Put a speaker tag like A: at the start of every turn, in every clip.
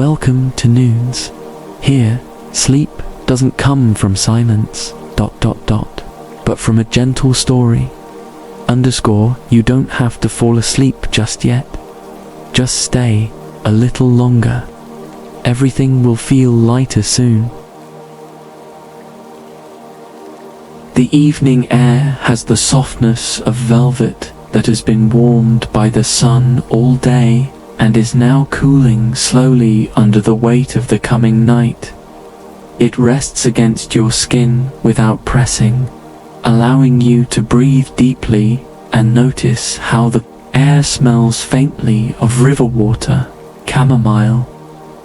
A: welcome to Noonzzz. Here, sleep doesn't come from silence, but from a gentle story. You don't have to fall asleep just yet. Just stay a little longer. Everything will feel lighter soon. The evening air has the softness of velvet that has been warmed by the sun all day and is now cooling slowly under the weight of the coming night. It rests against your skin without pressing, allowing you to breathe deeply and notice how the air smells faintly of river water, chamomile,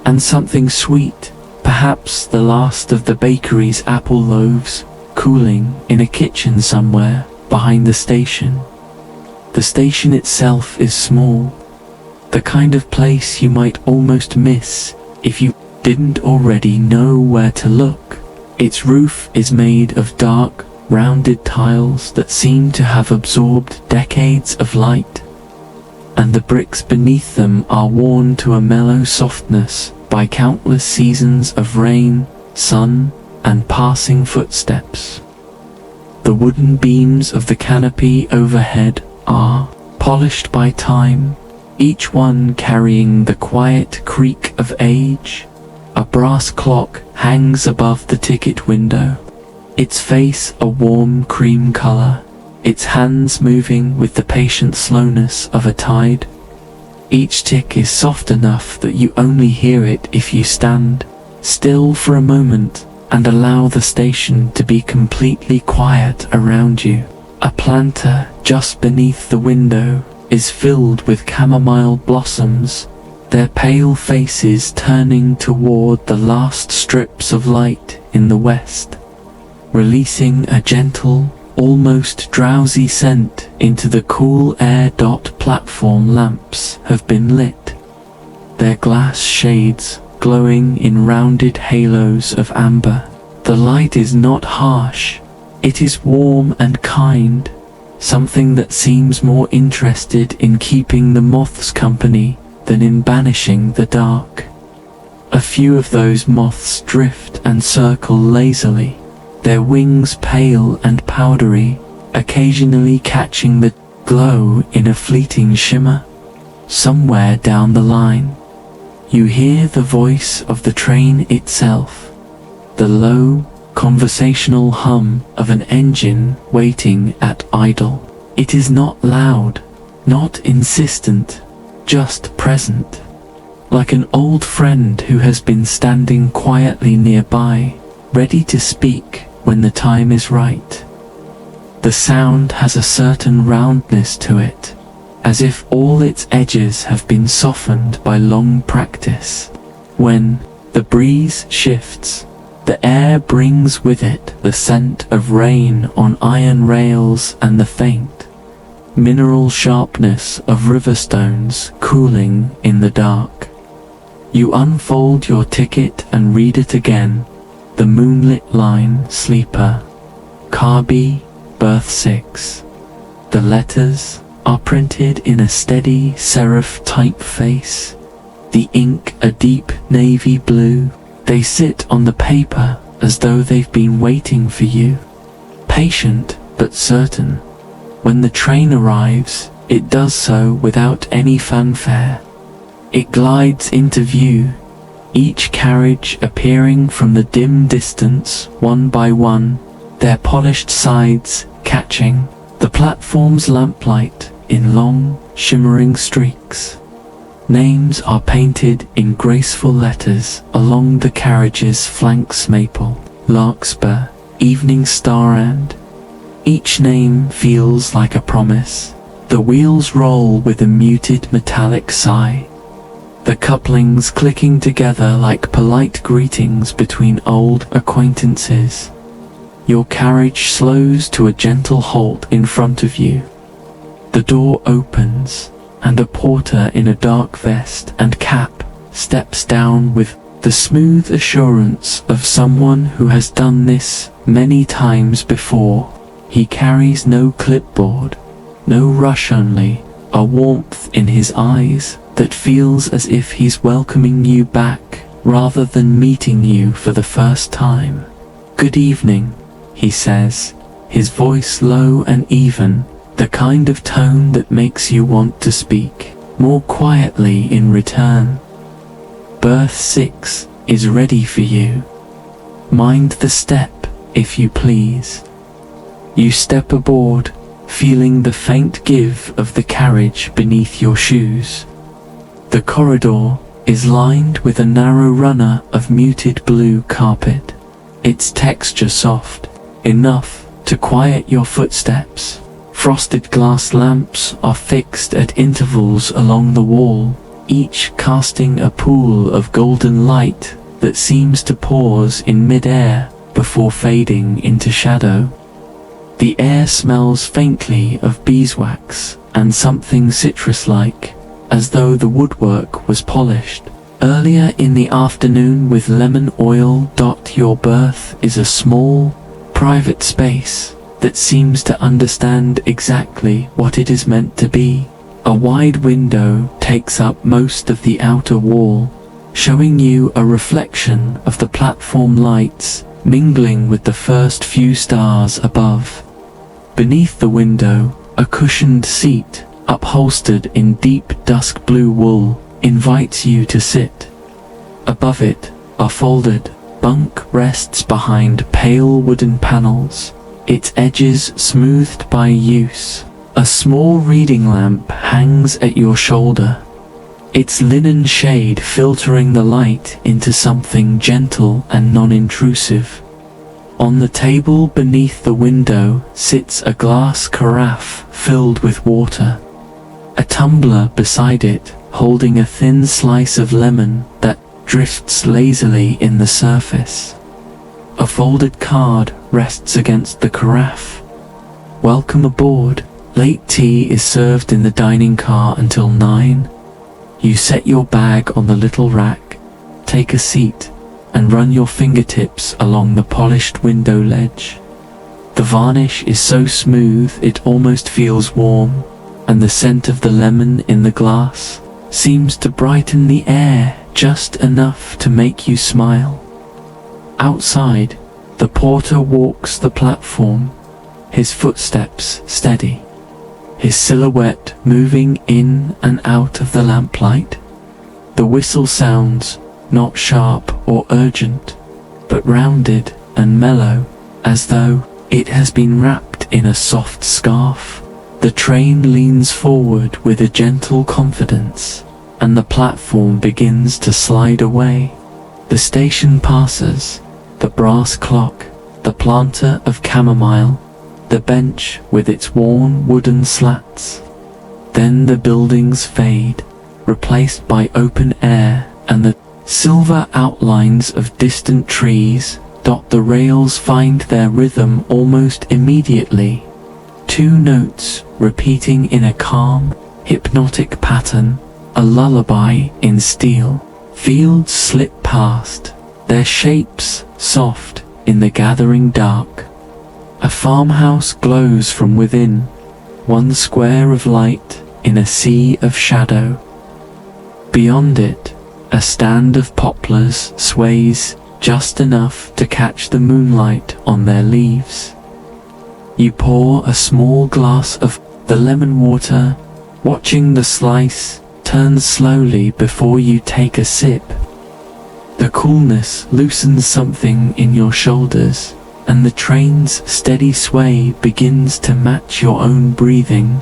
A: and something sweet, perhaps the last of the bakery's apple loaves, cooling in a kitchen somewhere behind the station. The station itself is small, the kind of place you might almost miss if you didn't already know where to look. Its roof is made of dark, rounded tiles that seem to have absorbed decades of light, and the bricks beneath them are worn to a mellow softness by countless seasons of rain, sun, and passing footsteps. The wooden beams of the canopy overhead are polished by time, each one carrying the quiet creak of age. A brass clock hangs above the ticket window, its face a warm cream color, its hands moving with the patient slowness of a tide. Each tick is soft enough that you only hear it if you stand still for a moment and allow the station to be completely quiet around you. A planter just beneath the window is filled with chamomile blossoms, their pale faces turning toward the last strips of light in the west, releasing a gentle, almost drowsy scent into the cool air. Platform lamps have been lit, their glass shades glowing in rounded halos of amber. The light is not harsh, it is warm and kind, something that seems more interested in keeping the moths company than in banishing the dark. A few of those moths drift and circle lazily, their wings pale and powdery, occasionally catching the glow in a fleeting shimmer. Somewhere down the line, you hear the voice of the train itself, the low, conversational hum of an engine waiting at idle. It is not loud, not insistent, just present, like an old friend who has been standing quietly nearby, ready to speak when the time is right. The sound has a certain roundness to it, as if all its edges have been softened by long practice. When the breeze shifts, the air brings with it the scent of rain on iron rails and the faint, mineral sharpness of river stones cooling in the dark. You unfold your ticket and read it again. The moonlit line, sleeper, car B, berth 6. The letters are printed in a steady serif typeface, the ink a deep navy blue. They sit on the paper as though they've been waiting for you, patient but certain. When the train arrives, it does so without any fanfare. It glides into view, each carriage appearing from the dim distance one by one, their polished sides catching the platform's lamplight in long, shimmering streaks. Names are painted in graceful letters along the carriage's flanks: Maple, Larkspur, Evening Star, and each name feels like a promise. The wheels roll with a muted metallic sigh, the couplings clicking together like polite greetings between old acquaintances. Your carriage slows to a gentle halt in front of you. The door opens, and a porter in a dark vest and cap steps down with the smooth assurance of someone who has done this many times before. He carries no clipboard, no rush, only a warmth in his eyes that feels as if he's welcoming you back rather than meeting you for the first time. "Good evening," he says, his voice low and even, the kind of tone that makes you want to speak more quietly in return. "Berth 6 is ready for you. Mind the step, if you please." You step aboard, feeling the faint give of the carriage beneath your shoes. The corridor is lined with a narrow runner of muted blue carpet, its texture soft, enough to quiet your footsteps. Frosted glass lamps are fixed at intervals along the wall, each casting a pool of golden light that seems to pause in mid-air before fading into shadow. The air smells faintly of beeswax and something citrus-like, as though the woodwork was polished earlier in the afternoon with lemon oil. Your berth is a small, private space that seems to understand exactly what it is meant to be. A wide window takes up most of the outer wall, showing you a reflection of the platform lights mingling with the first few stars above. Beneath the window, a cushioned seat, upholstered in deep dusk blue wool, invites you to sit. Above it, a folded bunk rests behind pale wooden panels, its edges smoothed by use. A small reading lamp hangs at your shoulder, its linen shade filtering the light into something gentle and non-intrusive. On the table beneath the window sits a glass carafe filled with water, a tumbler beside it holding a thin slice of lemon that drifts lazily in the surface. A folded card rests against the carafe. "Welcome aboard. Late tea is served in the dining car until 9. You set your bag on the little rack, take a seat, and run your fingertips along the polished window ledge. The varnish is so smooth it almost feels warm, and the scent of the lemon in the glass seems to brighten the air just enough to make you smile. Outside, the porter walks the platform, his footsteps steady, his silhouette moving in and out of the lamplight. The whistle sounds not sharp or urgent, but rounded and mellow, as though it has been wrapped in a soft scarf. The train leans forward with a gentle confidence, and the platform begins to slide away. The station passes, the brass clock, the planter of chamomile, the bench with its worn wooden slats. Then the buildings fade, replaced by open air and the silver outlines of distant trees. The rails find their rhythm almost immediately. 2 notes repeating in a calm, hypnotic pattern, a lullaby in steel. Fields slip past, their shapes soft in the gathering dark. A farmhouse glows from within, one square of light in a sea of shadow. Beyond it, a stand of poplars sways just enough to catch the moonlight on their leaves. You pour a small glass of the lemon water, watching the slice turn slowly before you take a sip. The coolness loosens something in your shoulders, and the train's steady sway begins to match your own breathing.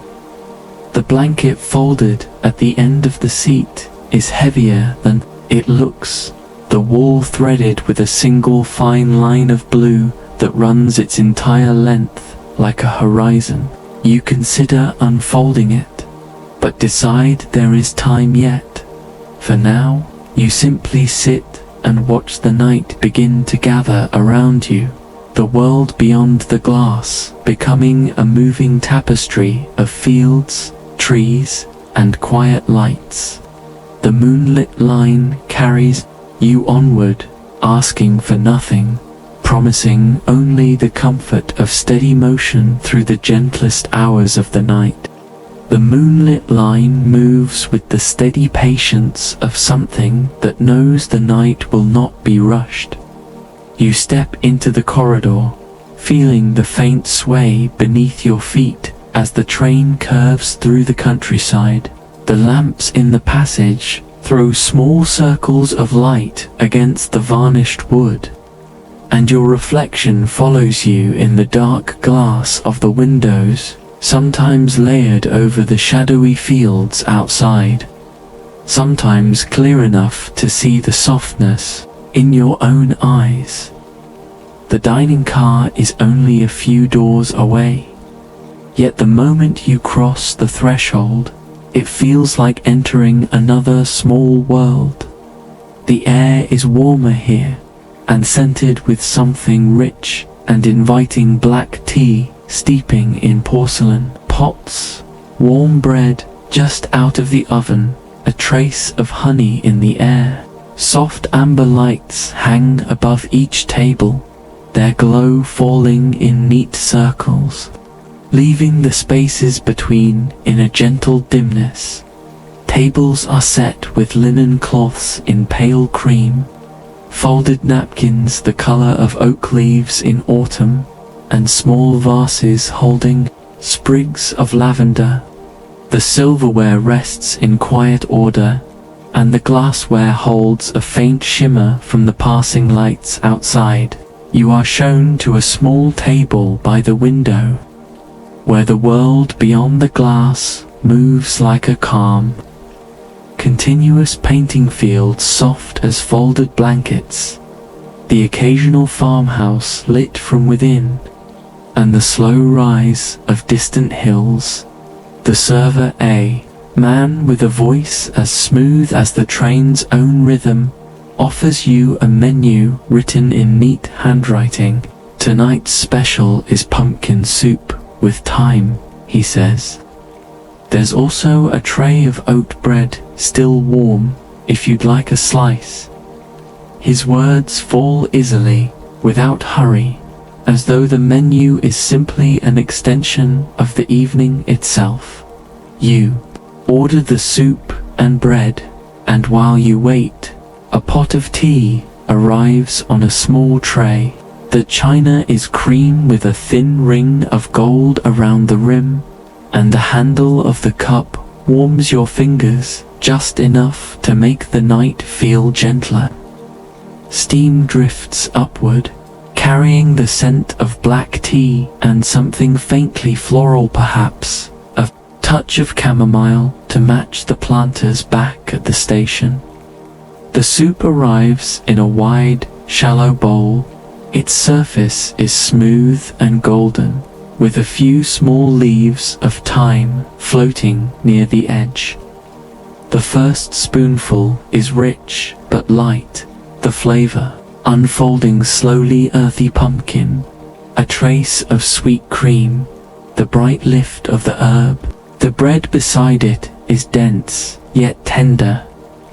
A: The blanket folded at the end of the seat is heavier than it looks, the wool threaded with a single fine line of blue that runs its entire length like a horizon. You consider unfolding it, but decide there is time yet. For now, you simply sit and watch the night begin to gather around you, the world beyond the glass becoming a moving tapestry of fields, trees, and quiet lights. The moonlit line carries you onward, asking for nothing, promising only the comfort of steady motion through the gentlest hours of the night. The moonlit line moves with the steady patience of something that knows the night will not be rushed. You step into the corridor, feeling the faint sway beneath your feet as the train curves through the countryside. The lamps in the passage throw small circles of light against the varnished wood, and your reflection follows you in the dark glass of the windows, sometimes layered over the shadowy fields outside, sometimes clear enough to see the softness in your own eyes. The dining car is only a few doors away, yet the moment you cross the threshold, it feels like entering another small world. The air is warmer here, and scented with something rich and inviting: black tea steeping in porcelain pots, warm bread just out of the oven, a trace of honey in the air. Soft amber lights hang above each table, their glow falling in neat circles, leaving the spaces between in a gentle dimness. Tables are set with linen cloths in pale cream, folded napkins the color of oak leaves in autumn, and small vases holding sprigs of lavender. The silverware rests in quiet order, and the glassware holds a faint shimmer from the passing lights outside. You are shown to a small table by the window, where the world beyond the glass moves like a calm, continuous painting field, soft as folded blankets, the occasional farmhouse lit from within, and the slow rise of distant hills. The server, a man with a voice as smooth as the train's own rhythm, offers you a menu written in neat handwriting. "Tonight's special is pumpkin soup with thyme," he says. "There's also a tray of oat bread, still warm, if you'd like a slice." His words fall easily, without hurry, as though the menu is simply an extension of the evening itself. You order the soup and bread, and while you wait, a pot of tea arrives on a small tray. The china is cream with a thin ring of gold around the rim, and the handle of the cup warms your fingers just enough to make the night feel gentler. Steam drifts upward, carrying the scent of black tea and something faintly floral, perhaps a touch of chamomile to match the planters back at the station. The soup arrives in a wide, shallow bowl. Its surface is smooth and golden, with a few small leaves of thyme floating near the edge. The first spoonful is rich but light, the flavor unfolding slowly: earthy pumpkin, a trace of sweet cream, the bright lift of the herb. The bread beside it is dense yet tender,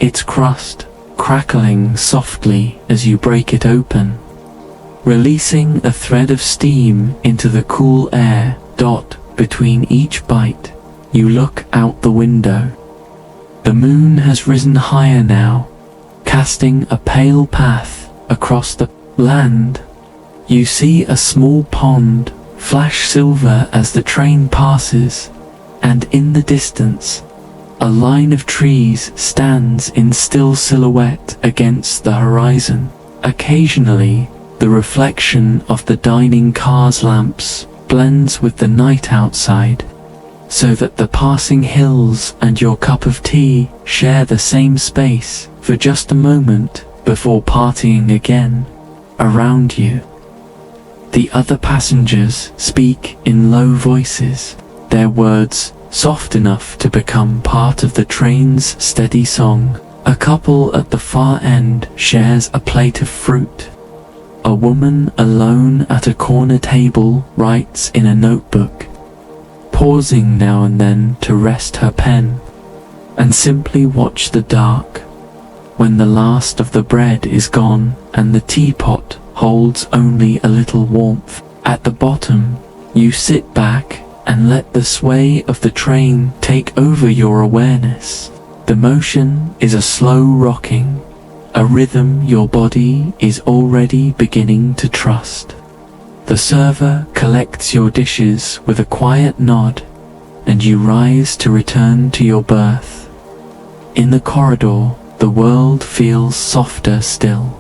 A: its crust crackling softly as you break it open, releasing a thread of steam into the cool air. Between each bite, you look out the window. The moon has risen higher now, casting a pale path across the land. You see a small pond flash silver as the train passes, and in the distance, a line of trees stands in still silhouette against the horizon. Occasionally, the reflection of the dining car's lamps blends with the night outside, so that the passing hills and your cup of tea share the same space for just a moment before partying again around you. The other passengers speak in low voices, their words soft enough to become part of the train's steady song. A couple at the far end shares a plate of fruit. A woman alone at a corner table writes in a notebook, pausing now and then to rest her pen and simply watch the dark. When the last of the bread is gone and the teapot holds only a little warmth at the bottom, you sit back and let the sway of the train take over your awareness. The motion is a slow rocking, a rhythm your body is already beginning to trust. The server collects your dishes with a quiet nod, and you rise to return to your berth. In the corridor, the world feels softer still.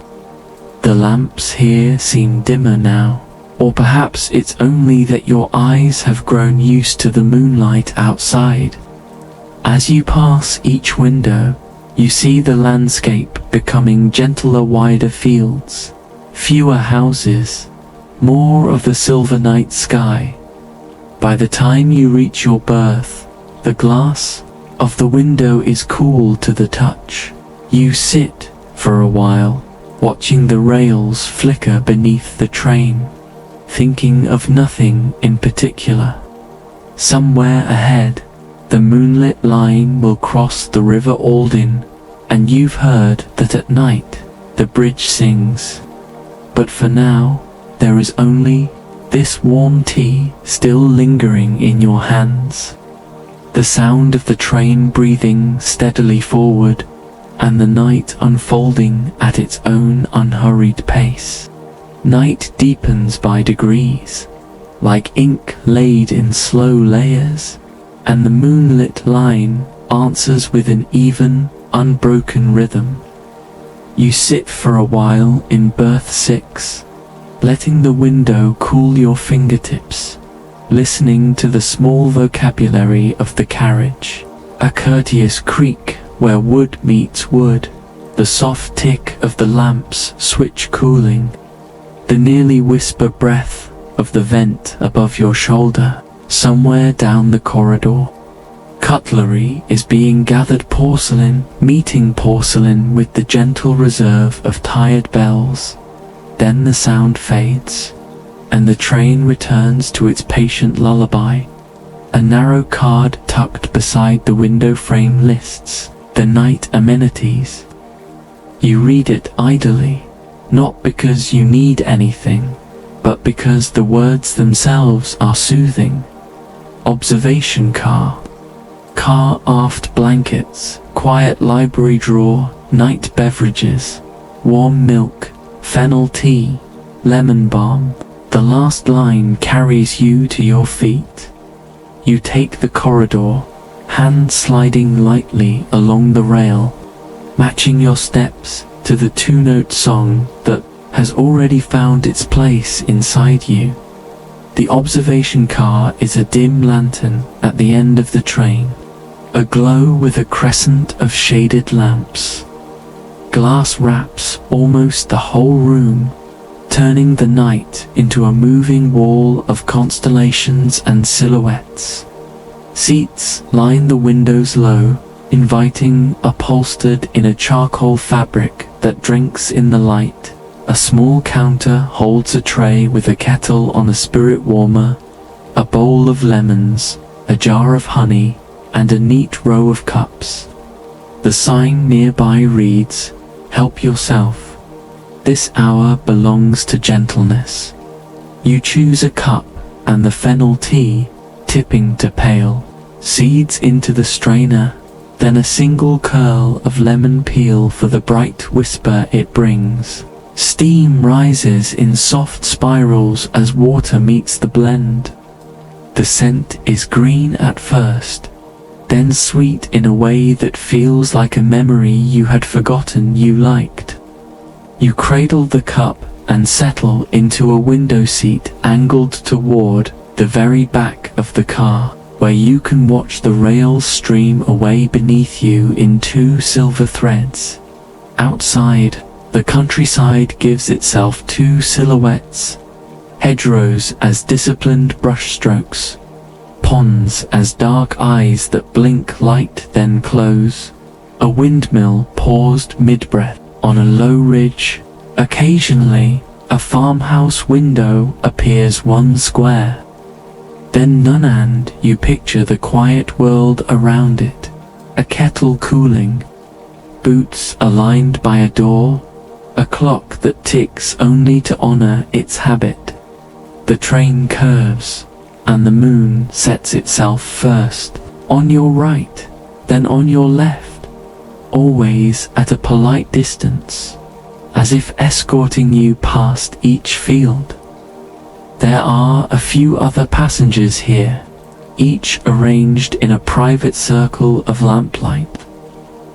A: The lamps here seem dimmer now, or perhaps it's only that your eyes have grown used to the moonlight outside. As you pass each window, you see the landscape becoming gentler, wider fields, fewer houses, more of the silver night sky. By the time you reach your berth, the glass of the window is cool to the touch. You sit for a while, watching the rails flicker beneath the train, thinking of nothing in particular. Somewhere ahead, the moonlit line will cross the River Aldin, and you've heard that at night the bridge sings. But for now, there is only this warm tea still lingering in your hands, the sound of the train breathing steadily forward, and the night unfolding at its own unhurried pace. Night deepens by degrees, like ink laid in slow layers, and the moonlit line answers with an even, unbroken rhythm. You sit for a while in berth 6, letting the window cool your fingertips, listening to the small vocabulary of the carriage, a courteous creak where wood meets wood, the soft tick of the lamp's switch cooling, the nearly whisper breath of the vent above your shoulder. Somewhere down the corridor, cutlery is being gathered, porcelain meeting porcelain with the gentle reserve of tired bells. Then the sound fades, and the train returns to its patient lullaby. A narrow card tucked beside the window frame lists the night amenities. You read it idly, not because you need anything, but because the words themselves are soothing. Observation car aft blankets, quiet library drawer, night beverages, warm milk, fennel tea, lemon balm. The last line carries you to your feet. You take the corridor, hand sliding lightly along the rail, matching your steps to the two-note song that has already found its place inside you. The observation car is a dim lantern at the end of the train, aglow with a crescent of shaded lamps. Glass wraps almost the whole room, turning the night into a moving wall of constellations and silhouettes. Seats line the windows low, inviting, upholstered in a charcoal fabric that drinks in the light. A small counter holds a tray with a kettle on a spirit warmer, a bowl of lemons, a jar of honey, and a neat row of cups. The sign nearby reads, "Help yourself. This hour belongs to gentleness." You choose a cup, and the fennel tea, tipping to pale, seeds into the strainer, then a single curl of lemon peel for the bright whisper it brings. Steam rises in soft spirals as water meets the blend. The scent is green at first, then sweet in a way that feels like a memory you had forgotten you liked. You cradle the cup and settle into a window seat angled toward the very back of the car, where you can watch the rails stream away beneath you in two silver threads. Outside, the countryside gives itself two silhouettes, hedgerows as disciplined brushstrokes, ponds as dark eyes that blink light then close, a windmill paused mid-breath on a low ridge. Occasionally, a farmhouse window appears one square. Then none, and you picture the quiet world around it, a kettle cooling, boots aligned by a door, a clock that ticks only to honor its habit. The train curves, and the moon sets itself first, on your right, then on your left, always at a polite distance, as if escorting you past each field. There are a few other passengers here, each arranged in a private circle of lamplight.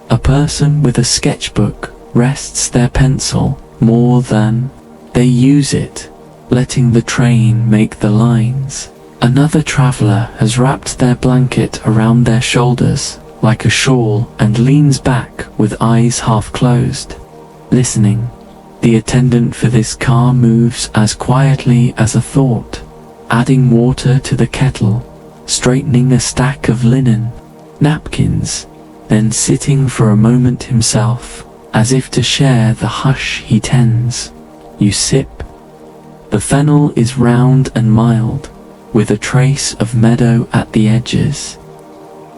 A: A person with a sketchbook rests their pencil more than they use it, letting the train make the lines. Another traveler has wrapped their blanket around their shoulders like a shawl and leans back with eyes half closed, listening. The attendant for this car moves as quietly as a thought, adding water to the kettle, straightening a stack of linen, napkins, then sitting for a moment himself, as if to share the hush he tends. You sip. The fennel is round and mild, with a trace of meadow at the edges.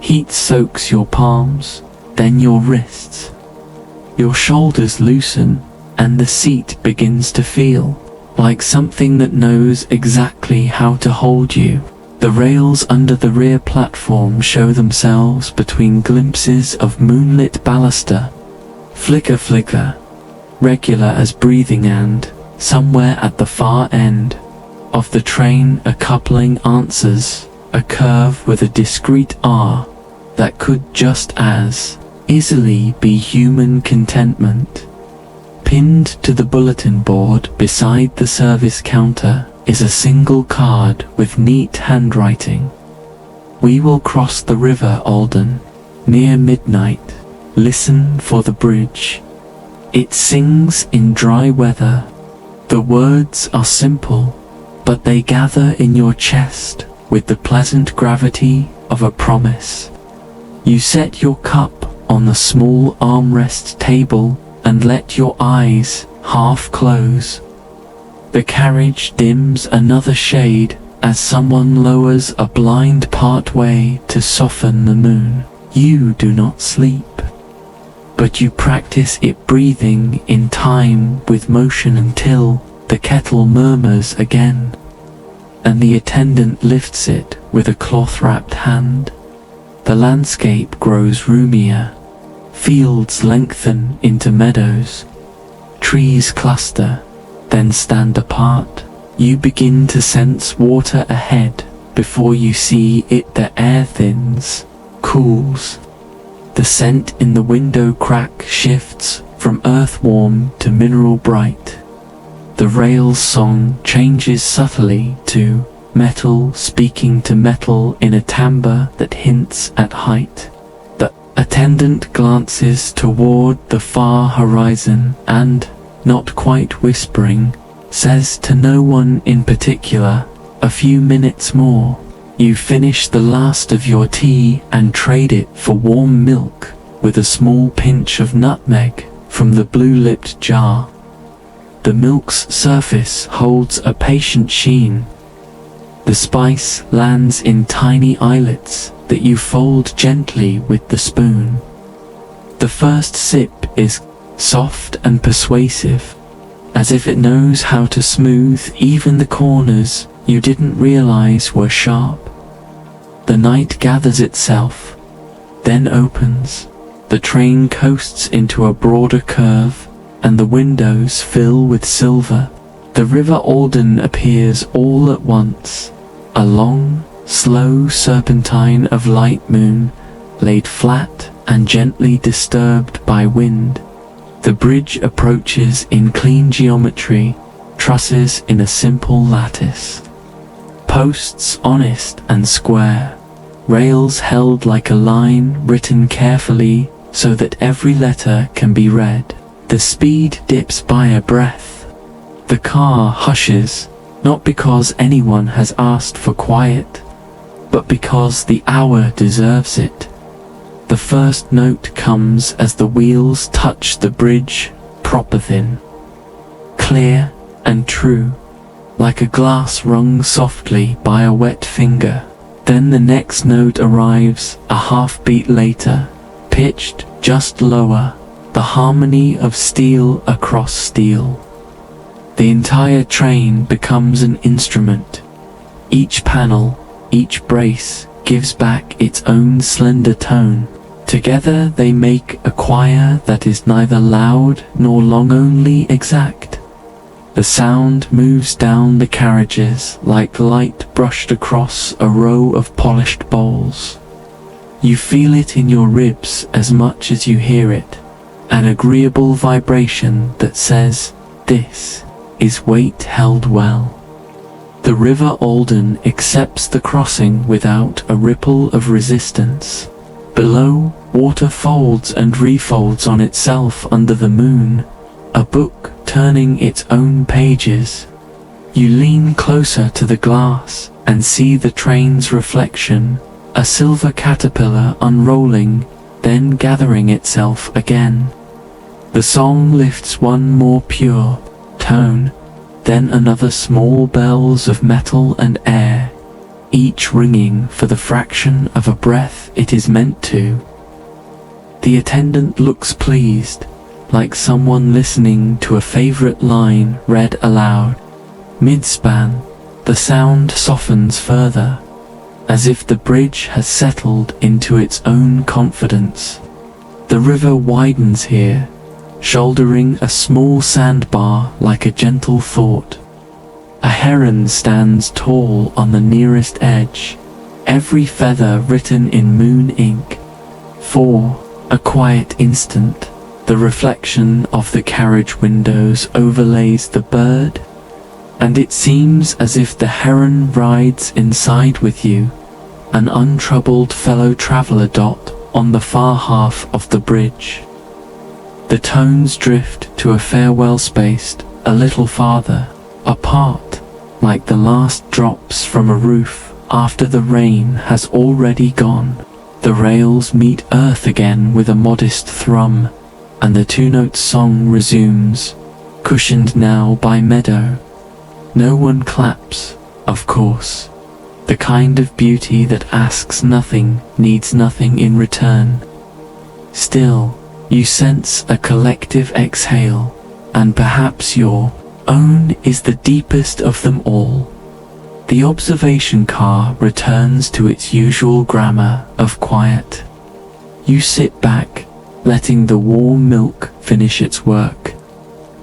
A: Heat soaks your palms, then your wrists. Your shoulders loosen, and the seat begins to feel like something that knows exactly how to hold you. The rails under the rear platform show themselves between glimpses of moonlit baluster. Flicker flicker, regular as breathing, and, somewhere at the far end of the train, a coupling answers, a curve with a discreet R that could just as easily be human contentment. Pinned to the bulletin board beside the service counter is a single card with neat handwriting. We will cross the river Alden near midnight. Listen for the bridge. It sings in dry weather. The words are simple, but they gather in your chest with the pleasant gravity of a promise. You set your cup on the small armrest table and let your eyes half close. The carriage dims another shade as someone lowers a blind part way to soften the moon. You do not sleep, but you practice it, breathing in time with motion until the kettle murmurs again, and the attendant lifts it with a cloth-wrapped hand. The landscape grows roomier. Fields lengthen into meadows. Trees cluster, then stand apart. You begin to sense water ahead. Before you see it, the air thins, cools. The scent in the window crack shifts from earth warm to mineral bright. The rail's song changes subtly to metal speaking to metal in a timbre that hints at height. The attendant glances toward the far horizon and, not quite whispering, says to no one in particular, "A few minutes more." You finish the last of your tea and trade it for warm milk with a small pinch of nutmeg from the blue-lipped jar. The milk's surface holds a patient sheen. The spice lands in tiny islets that you fold gently with the spoon. The first sip is soft and persuasive, as if it knows how to smooth even the corners you didn't realize were sharp. The night gathers itself, then opens. The train coasts into a broader curve, and the windows fill with silver. The river Alden appears all at once, a long, slow serpentine of light moon, laid flat and gently disturbed by wind. The bridge approaches in clean geometry, trusses in a simple lattice. Posts honest and square, rails held like a line written carefully so that every letter can be read. The speed dips by a breath. The car hushes, not because anyone has asked for quiet, but because the hour deserves it. The first note comes as the wheels touch the bridge, proper thin, clear and true, like a glass rung softly by a wet finger. Then the next note arrives a half-beat later, pitched just lower, the harmony of steel across steel. The entire train becomes an instrument. Each panel, Each brace gives back its own slender tone. Together they make a choir that is neither loud nor long, only exact. The sound moves down the carriages like light brushed across a row of polished bowls. You feel it in your ribs as much as you hear it, an agreeable vibration that says, "This is weight held well." The River Alden accepts the crossing without a ripple of resistance. Below, water folds and refolds on itself under the moon, a book turning its own pages. You lean closer to the glass and see the train's reflection, a silver caterpillar unrolling, then gathering itself again. The song lifts one more pure tone, then another, small bells of metal and air, each ringing for the fraction of a breath it is meant to. The attendant looks pleased, like someone listening to a favorite line read aloud. Mid-span, the sound softens further, as if the bridge has settled into its own confidence. The river widens here, shouldering a small sandbar like a gentle thought. A heron stands tall on the nearest edge, every feather written in moon ink. For a quiet instant, the reflection of the carriage windows overlays the bird, and it seems as if the heron rides inside with you, an untroubled fellow traveler dot on the far half of the bridge. The tones drift to a farewell spaced a little farther apart, like the last drops from a roof after the rain has already gone. The rails meet earth again with a modest thrum, and the two-note song resumes, cushioned now by meadow. No one claps, of course. The kind of beauty that asks nothing, needs nothing in return. Still, you sense a collective exhale, and perhaps your own is the deepest of them all. The observation car returns to its usual grammar of quiet. You sit back, letting the warm milk finish its work,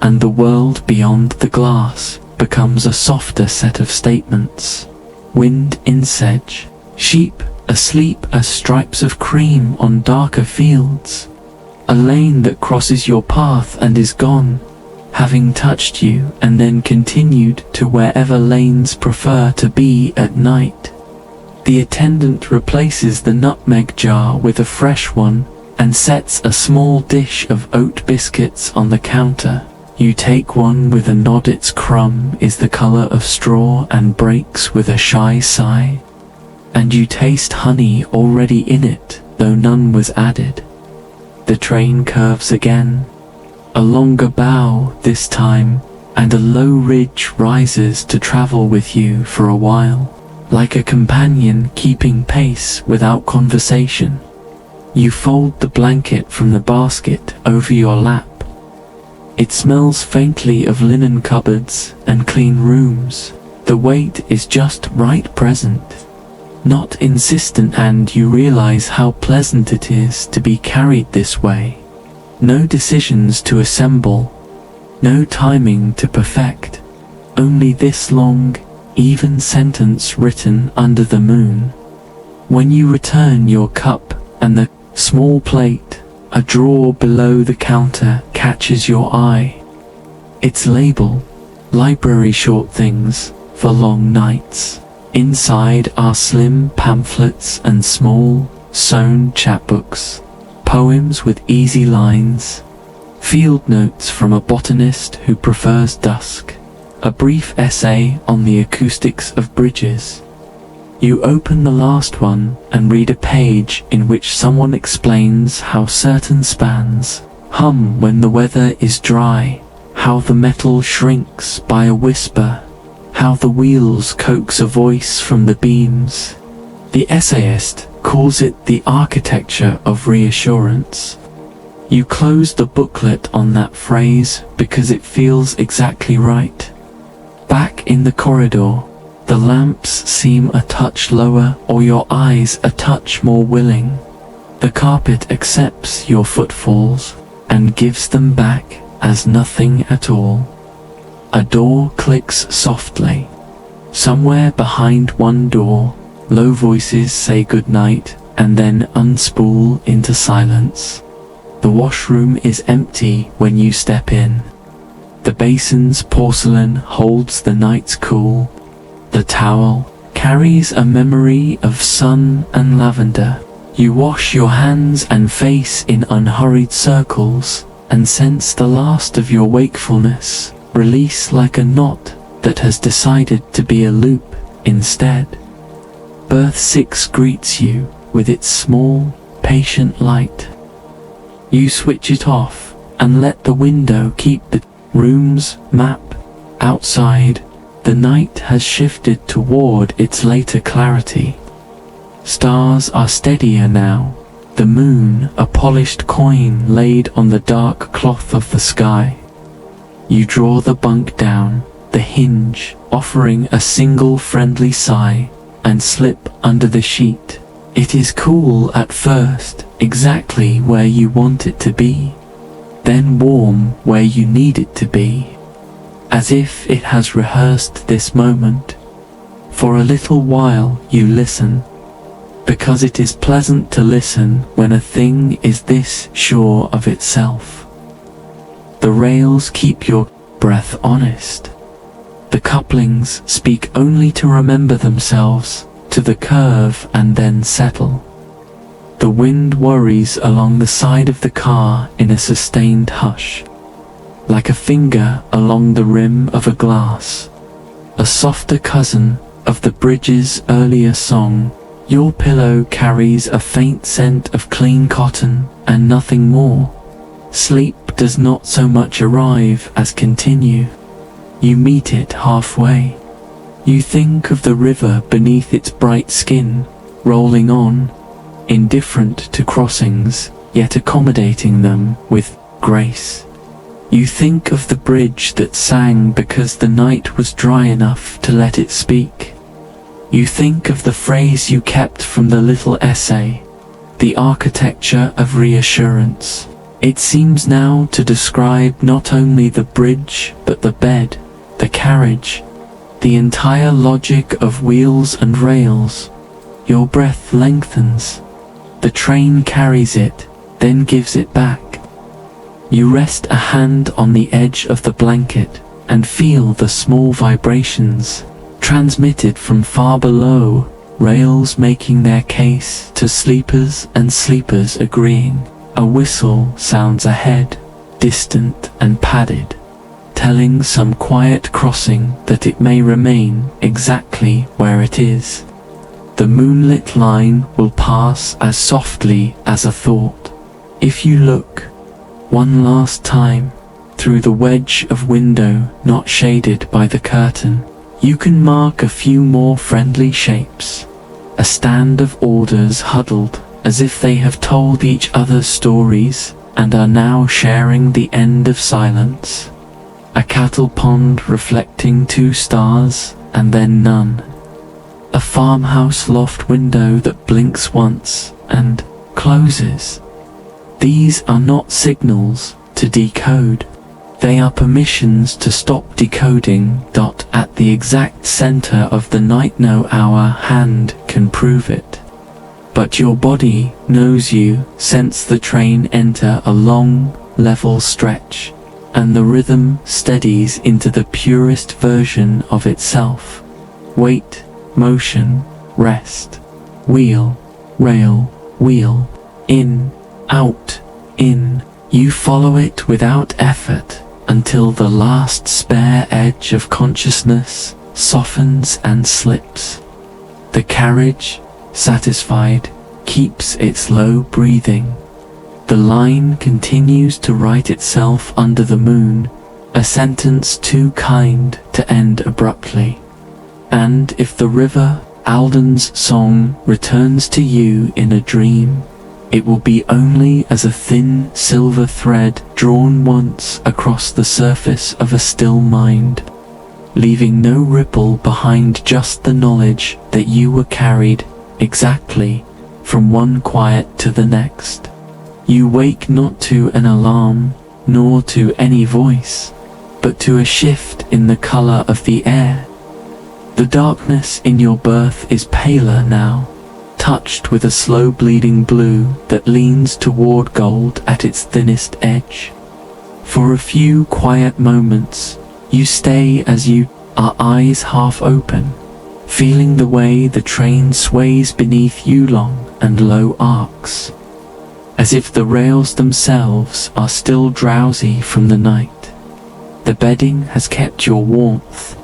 A: and the world beyond the glass becomes a softer set of statements. Wind in sedge, sheep asleep as stripes of cream on darker fields, a lane that crosses your path and is gone, having touched you and then continued to wherever lanes prefer to be at night. The attendant replaces the nutmeg jar with a fresh one and sets a small dish of oat biscuits on the counter. You take one with a nod. Its crumb is the color of straw and breaks with a shy sigh. And you taste honey already in it, though none was added. The train curves again. A longer bow this time, and a low ridge rises to travel with you for a while, like a companion keeping pace without conversation. You fold the blanket from the basket over your lap. It smells faintly of linen cupboards and clean rooms. The weight is just right, present, not insistent, and you realize how pleasant it is to be carried this way. No decisions to assemble, no timing to perfect, only this long, even sentence written under the moon. When you return your cup and the small plate, a drawer below the counter catches your eye. Its label, library short things for long nights. Inside are slim pamphlets and small, sewn chapbooks, poems with easy lines, field notes from a botanist who prefers dusk, a brief essay on the acoustics of bridges. You open the last one and read a page in which someone explains how certain spans hum when the weather is dry, how the metal shrinks by a whisper, how the wheels coax a voice from the beams. The essayist calls it the architecture of reassurance. You close the booklet on that phrase because it feels exactly right. Back in the corridor, The lamps seem a touch lower, or your eyes a touch more willing. The carpet accepts your footfalls and gives them back as nothing at all. A door clicks softly. Somewhere behind one door, low voices say goodnight and then unspool into silence. The washroom is empty when you step in. The basin's porcelain holds the night's cool. The towel carries a memory of sun and lavender. You wash your hands and face in unhurried circles and sense the last of your wakefulness release like a knot that has decided to be a loop instead. Berth 6 greets you with its small, patient light. You switch it off and let the window keep the room's map. Outside, the night has shifted toward its later clarity. Stars are steadier now, the moon a polished coin laid on the dark cloth of the sky. You draw the bunk down, the hinge offering a single friendly sigh, and slip under the sheet. It is cool at first, exactly where you want it to be, then warm where you need it to be, as if it has rehearsed this moment. For a little while you listen, because it is pleasant to listen when a thing is this sure of itself. The rails keep your breath honest. The couplings speak only to remember themselves, to the curve and then settle. The wind worries along the side of the car in a sustained hush, like a finger along the rim of a glass, a softer cousin of the bridge's earlier song. Your pillow carries a faint scent of clean cotton and nothing more. Sleep does not so much arrive as continue. You meet it halfway. You think of the river beneath its bright skin, rolling on, indifferent to crossings, yet accommodating them with grace. You think of the bridge that sang because the night was dry enough to let it speak. You think of the phrase you kept from the little essay, the architecture of reassurance. It seems now to describe not only the bridge, but the bed, the carriage, the entire logic of wheels and rails. Your breath lengthens. The train carries it, then gives it back. You rest a hand on the edge of the blanket and feel the small vibrations transmitted from far below, rails making their case to sleepers and sleepers agreeing. A whistle sounds ahead, distant and padded, telling some quiet crossing that it may remain exactly where it is. The moonlit line will pass as softly as a thought. If you look one last time through the wedge of window not shaded by the curtain, you can mark a few more friendly shapes. A stand of alders huddled as if they have told each other stories and are now sharing the end of silence. A cattle pond reflecting 2 stars and then none. A farmhouse loft window that blinks once and closes. These are not signals to decode. They are permissions to stop decoding. At the exact center of the night, no our hand can prove it. But your body knows you sense the train enter a long, level stretch, and the rhythm steadies into the purest version of itself. Wait, motion, rest, wheel, rail, wheel, in, out, in. You follow it without effort until the last spare edge of consciousness softens and slips. The carriage, satisfied, keeps its low breathing. The line continues to write itself under the moon, a sentence too kind to end abruptly. And if the river, Alden's song, returns to you in a dream, it will be only as a thin silver thread drawn once across the surface of a still mind. leaving no ripple behind, just the knowledge that you were carried exactly from one quiet to the next. You wake not to an alarm, nor to any voice, but to a shift in the color of the air. The darkness in your birth is paler now, touched with a slow bleeding blue that leans toward gold at its thinnest edge. For a few quiet moments, you stay as you are, eyes half open, feeling the way the train sways beneath you, long and low arcs, as if the rails themselves are still drowsy from the night. The bedding has kept your warmth,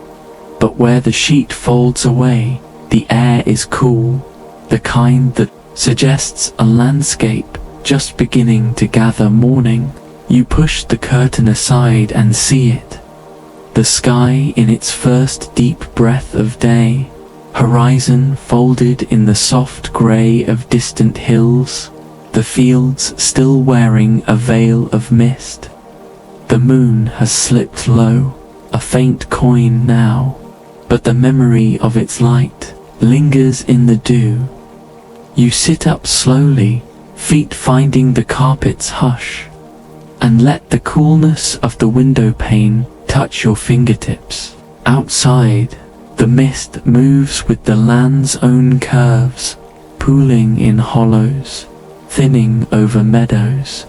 A: but where the sheet folds away, the air is cool, the kind that suggests a landscape just beginning to gather morning. You push the curtain aside and see it. The sky in its first deep breath of day, horizon folded in the soft grey of distant hills, the fields still wearing a veil of mist. The moon has slipped low, a faint coin now, but the memory of its light lingers in the dew. You sit up slowly, feet finding the carpet's hush, and let the coolness of the window pane touch your fingertips. Outside, the mist moves with the land's own curves, pooling in hollows, thinning over meadows,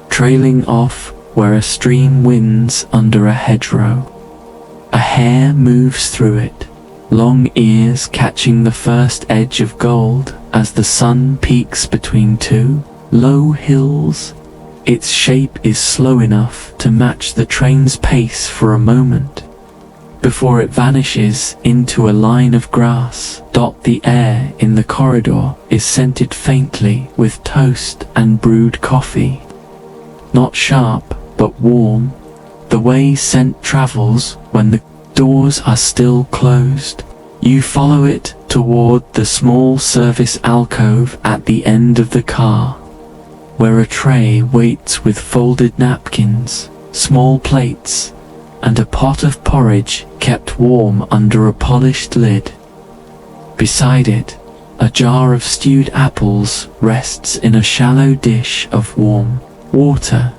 A: trailing off where a stream winds under a hedgerow. A hare moves through it, long ears catching the first edge of gold as the sun peaks between two low hills. Its shape is slow enough to match the train's pace for a moment, before it vanishes into a line of grass. The air in the corridor is scented faintly with toast and brewed coffee. Not sharp, but warm, the way scent travels when the doors are still closed. You follow it toward the small service alcove at the end of the car, where a tray waits with folded napkins, small plates, and a pot of porridge kept warm under a polished lid. Beside it, a jar of stewed apples rests in a shallow dish of warm water,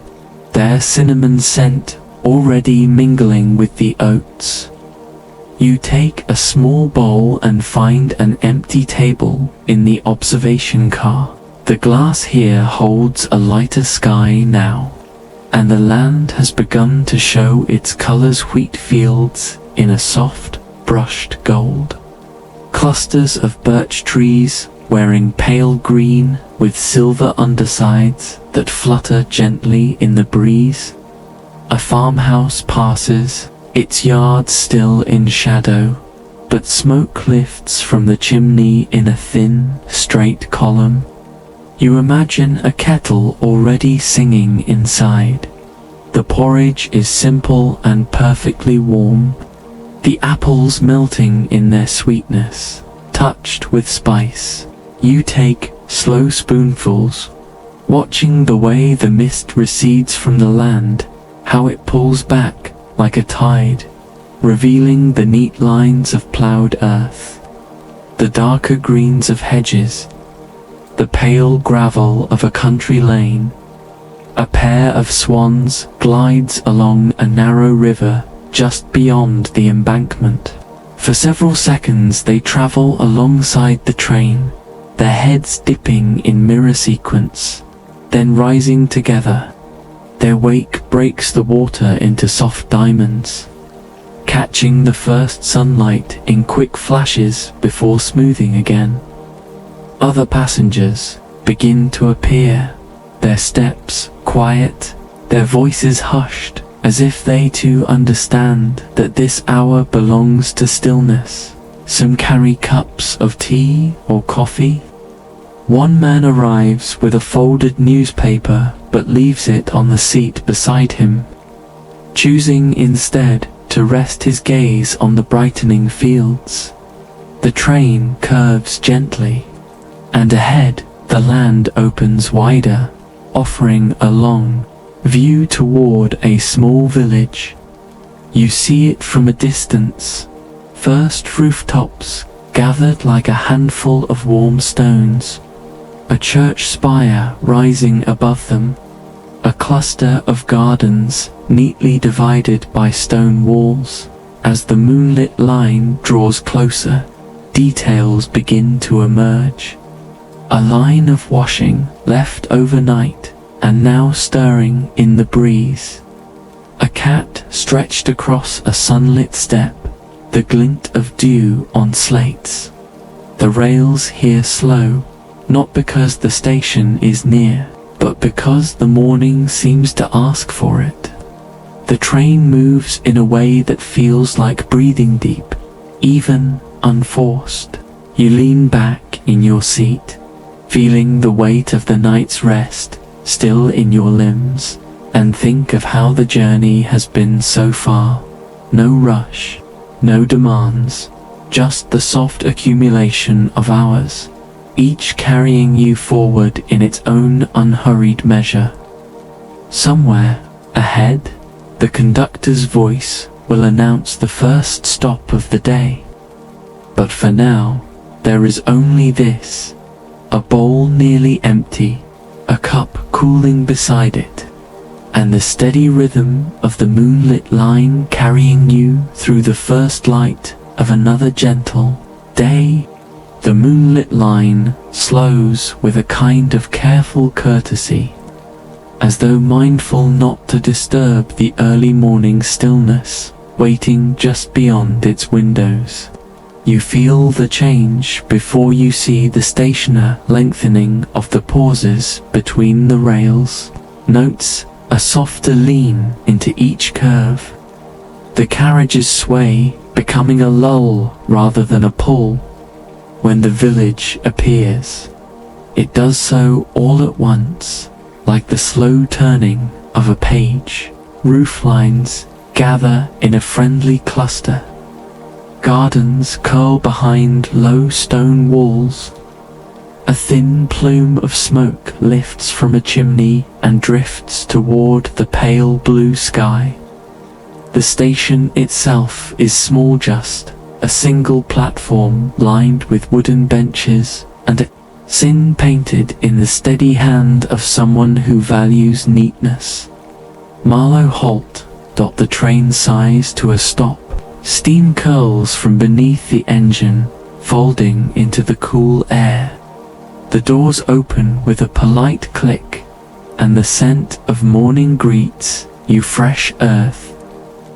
A: their cinnamon scent already mingling with the oats. You take a small bowl and find an empty table in the observation car. The glass here holds a lighter sky now, and the land has begun to show its colors, wheat fields in a soft, brushed gold. Clusters of birch trees wearing pale green with silver undersides that flutter gently in the breeze. A farmhouse passes, its yard still in shadow, but smoke lifts from the chimney in a thin, straight column. You imagine a kettle already singing inside. The porridge is simple and perfectly warm, the apples melting in their sweetness, touched with spice. You take slow spoonfuls, watching the way the mist recedes from the land, how it pulls back like a tide, revealing the neat lines of plowed earth, the darker greens of hedges, the pale gravel of a country lane. A pair of swans glides along a narrow river just beyond the embankment. For several seconds they travel alongside the train, their heads dipping in mirror sequence, then rising together. Their wake breaks the water into soft diamonds, catching the first sunlight in quick flashes before smoothing again. Other passengers begin to appear, their steps quiet, their voices hushed, as if they too understand that this hour belongs to stillness. Some carry cups of tea or coffee. One man arrives with a folded newspaper but leaves it on the seat beside him, choosing instead to rest his gaze on the brightening fields. The train curves gently, and ahead the land opens wider, offering a long view toward a small village. You see it from a distance. First rooftops, gathered like a handful of warm stones. A church spire rising above them. A cluster of gardens, neatly divided by stone walls. As the moonlit line draws closer, details begin to emerge. A line of washing left overnight and now stirring in the breeze. A cat stretched across a sunlit step, the glint of dew on slates. The rails here slow, not because the station is near, but because the morning seems to ask for it. The train moves in a way that feels like breathing deep, even unforced. You lean back in your seat, feeling the weight of the night's rest still in your limbs, and think of how the journey has been so far. No rush, no demands, just the soft accumulation of hours, each carrying you forward in its own unhurried measure. Somewhere ahead, the conductor's voice will announce the first stop of the day. But for now, there is only this, a bowl nearly empty, a cup cooling beside it, and the steady rhythm of the moonlit line carrying you through the first light of another gentle day. The moonlit line slows with a kind of careful courtesy, as though mindful not to disturb the early morning stillness waiting just beyond its windows. You feel the change before you see the stationer lengthening of the pauses between the rails, notes a softer lean into each curve. The carriages sway, becoming a lull rather than a pull. When the village appears, it does so all at once, like the slow turning of a page. Roof lines gather in a friendly cluster. Gardens curl behind low stone walls. A thin plume of smoke lifts from a chimney and drifts toward the pale blue sky. The station itself is small, just a single platform lined with wooden benches and a sin painted in the steady hand of someone who values neatness. Marlow halt. The train sighs to a stop. Steam curls from beneath the engine, folding into the cool air. The doors open with a polite click, and the scent of morning greets you. Fresh earth,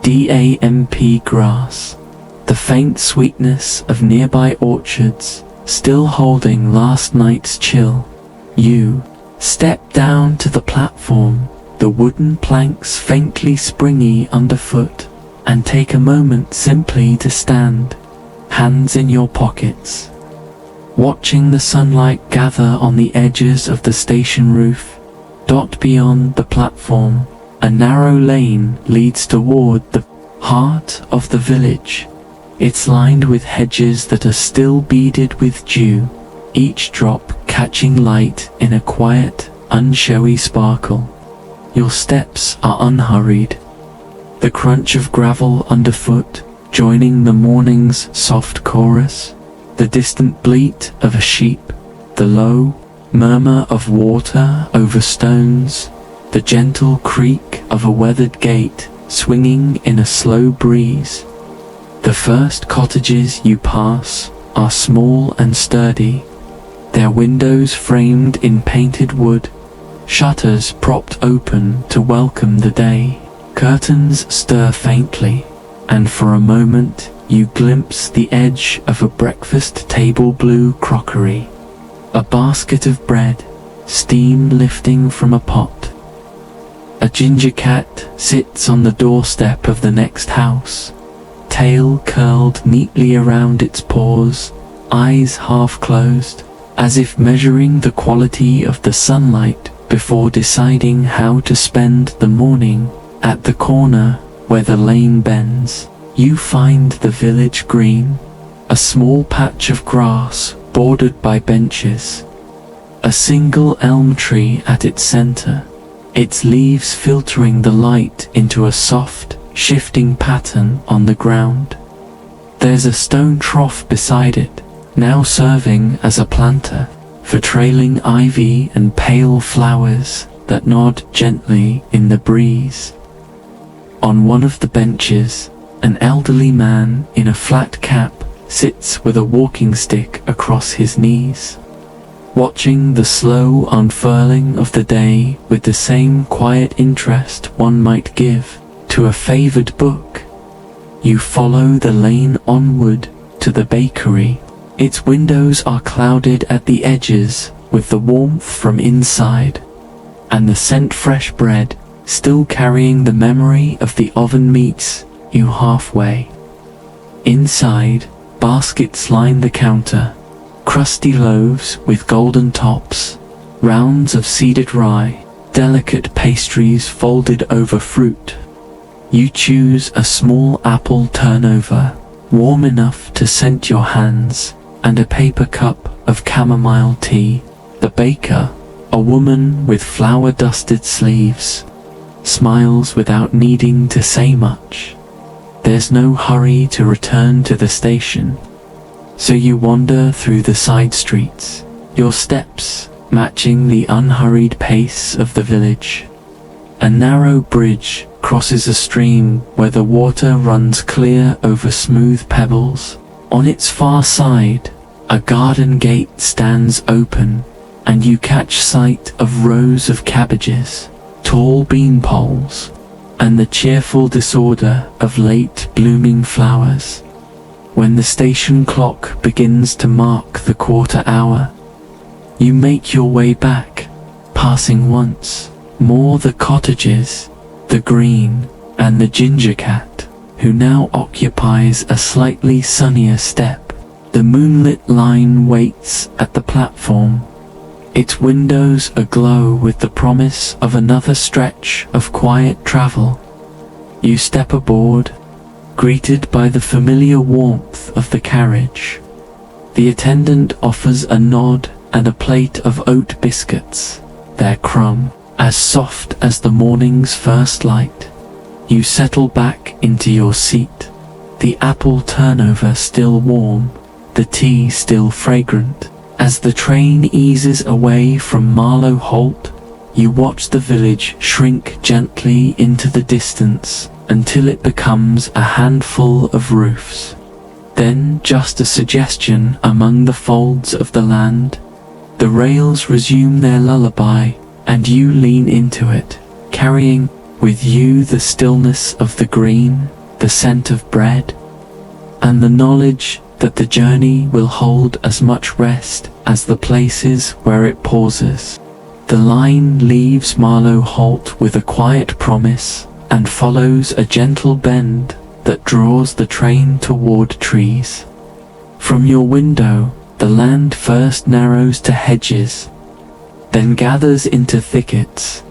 A: damp grass, the faint sweetness of nearby orchards, still holding last night's chill. You step down to the platform, the wooden planks faintly springy underfoot, and take a moment simply to stand, hands in your pockets, watching the sunlight gather on the edges of the station roof. Beyond the platform, a narrow lane leads toward the heart of the village. It's lined with hedges that are still beaded with dew, each drop catching light in a quiet, unshowy sparkle. Your steps are unhurried, the crunch of gravel underfoot joining the morning's soft chorus, the distant bleat of a sheep, the low murmur of water over stones, the gentle creak of a weathered gate swinging in a slow breeze. The first cottages you pass are small and sturdy, their windows framed in painted wood, shutters propped open to welcome the day. Curtains stir faintly, and for a moment you glimpse the edge of a breakfast table, blue crockery, a basket of bread, steam lifting from a pot. A ginger cat sits on the doorstep of the next house, tail curled neatly around its paws, eyes half closed, as if measuring the quality of the sunlight before deciding how to spend the morning. At the corner where the lane bends, you find the village green, a small patch of grass bordered by benches. A single elm tree at its center, its leaves filtering the light into a soft, shifting pattern on the ground. There's a stone trough beside it, now serving as a planter for trailing ivy and pale flowers that nod gently in the breeze. On one of the benches, an elderly man in a flat cap sits with a walking stick across his knees, watching the slow unfurling of the day with the same quiet interest one might give to a favored book. You follow the lane onward to the bakery. Its windows are clouded at the edges with the warmth from inside, and the scent fresh bread still carrying the memory of the oven meets you halfway. Inside, baskets line the counter, crusty loaves with golden tops, rounds of seeded rye, delicate pastries folded over fruit. You choose a small apple turnover, warm enough to scent your hands, and a paper cup of chamomile tea. The baker, a woman with flour-dusted sleeves, smiles without needing to say much. There's no hurry to return to the station, so you wander through the side streets, your steps matching the unhurried pace of the village. A narrow bridge crosses a stream where the water runs clear over smooth pebbles. On its far side, a garden gate stands open, and you catch sight of rows of cabbages, tall bean poles, and the cheerful disorder of late blooming flowers. When the station clock begins to mark the quarter hour, you make your way back, passing once more the cottages, the green, and the ginger cat, who now occupies a slightly sunnier step. The moonlit line waits at the platform, its windows aglow with the promise of another stretch of quiet travel. You step aboard, greeted by the familiar warmth of the carriage. The attendant offers a nod and a plate of oat biscuits, their crumb as soft as the morning's first light. You settle back into your seat, the apple turnover still warm, the tea still fragrant. As the train eases away from Marlow Holt, you watch the village shrink gently into the distance until it becomes a handful of roofs. Then just a suggestion among the folds of the land. The rails resume their lullaby, and you lean into it, carrying with you the stillness of the green, the scent of bread, and the knowledge that the journey will hold as much rest as the places where it pauses. The line leaves Marlow Holt with a quiet promise and follows a gentle bend that draws the train toward trees. From your window, the land first narrows to hedges, then gathers into thickets,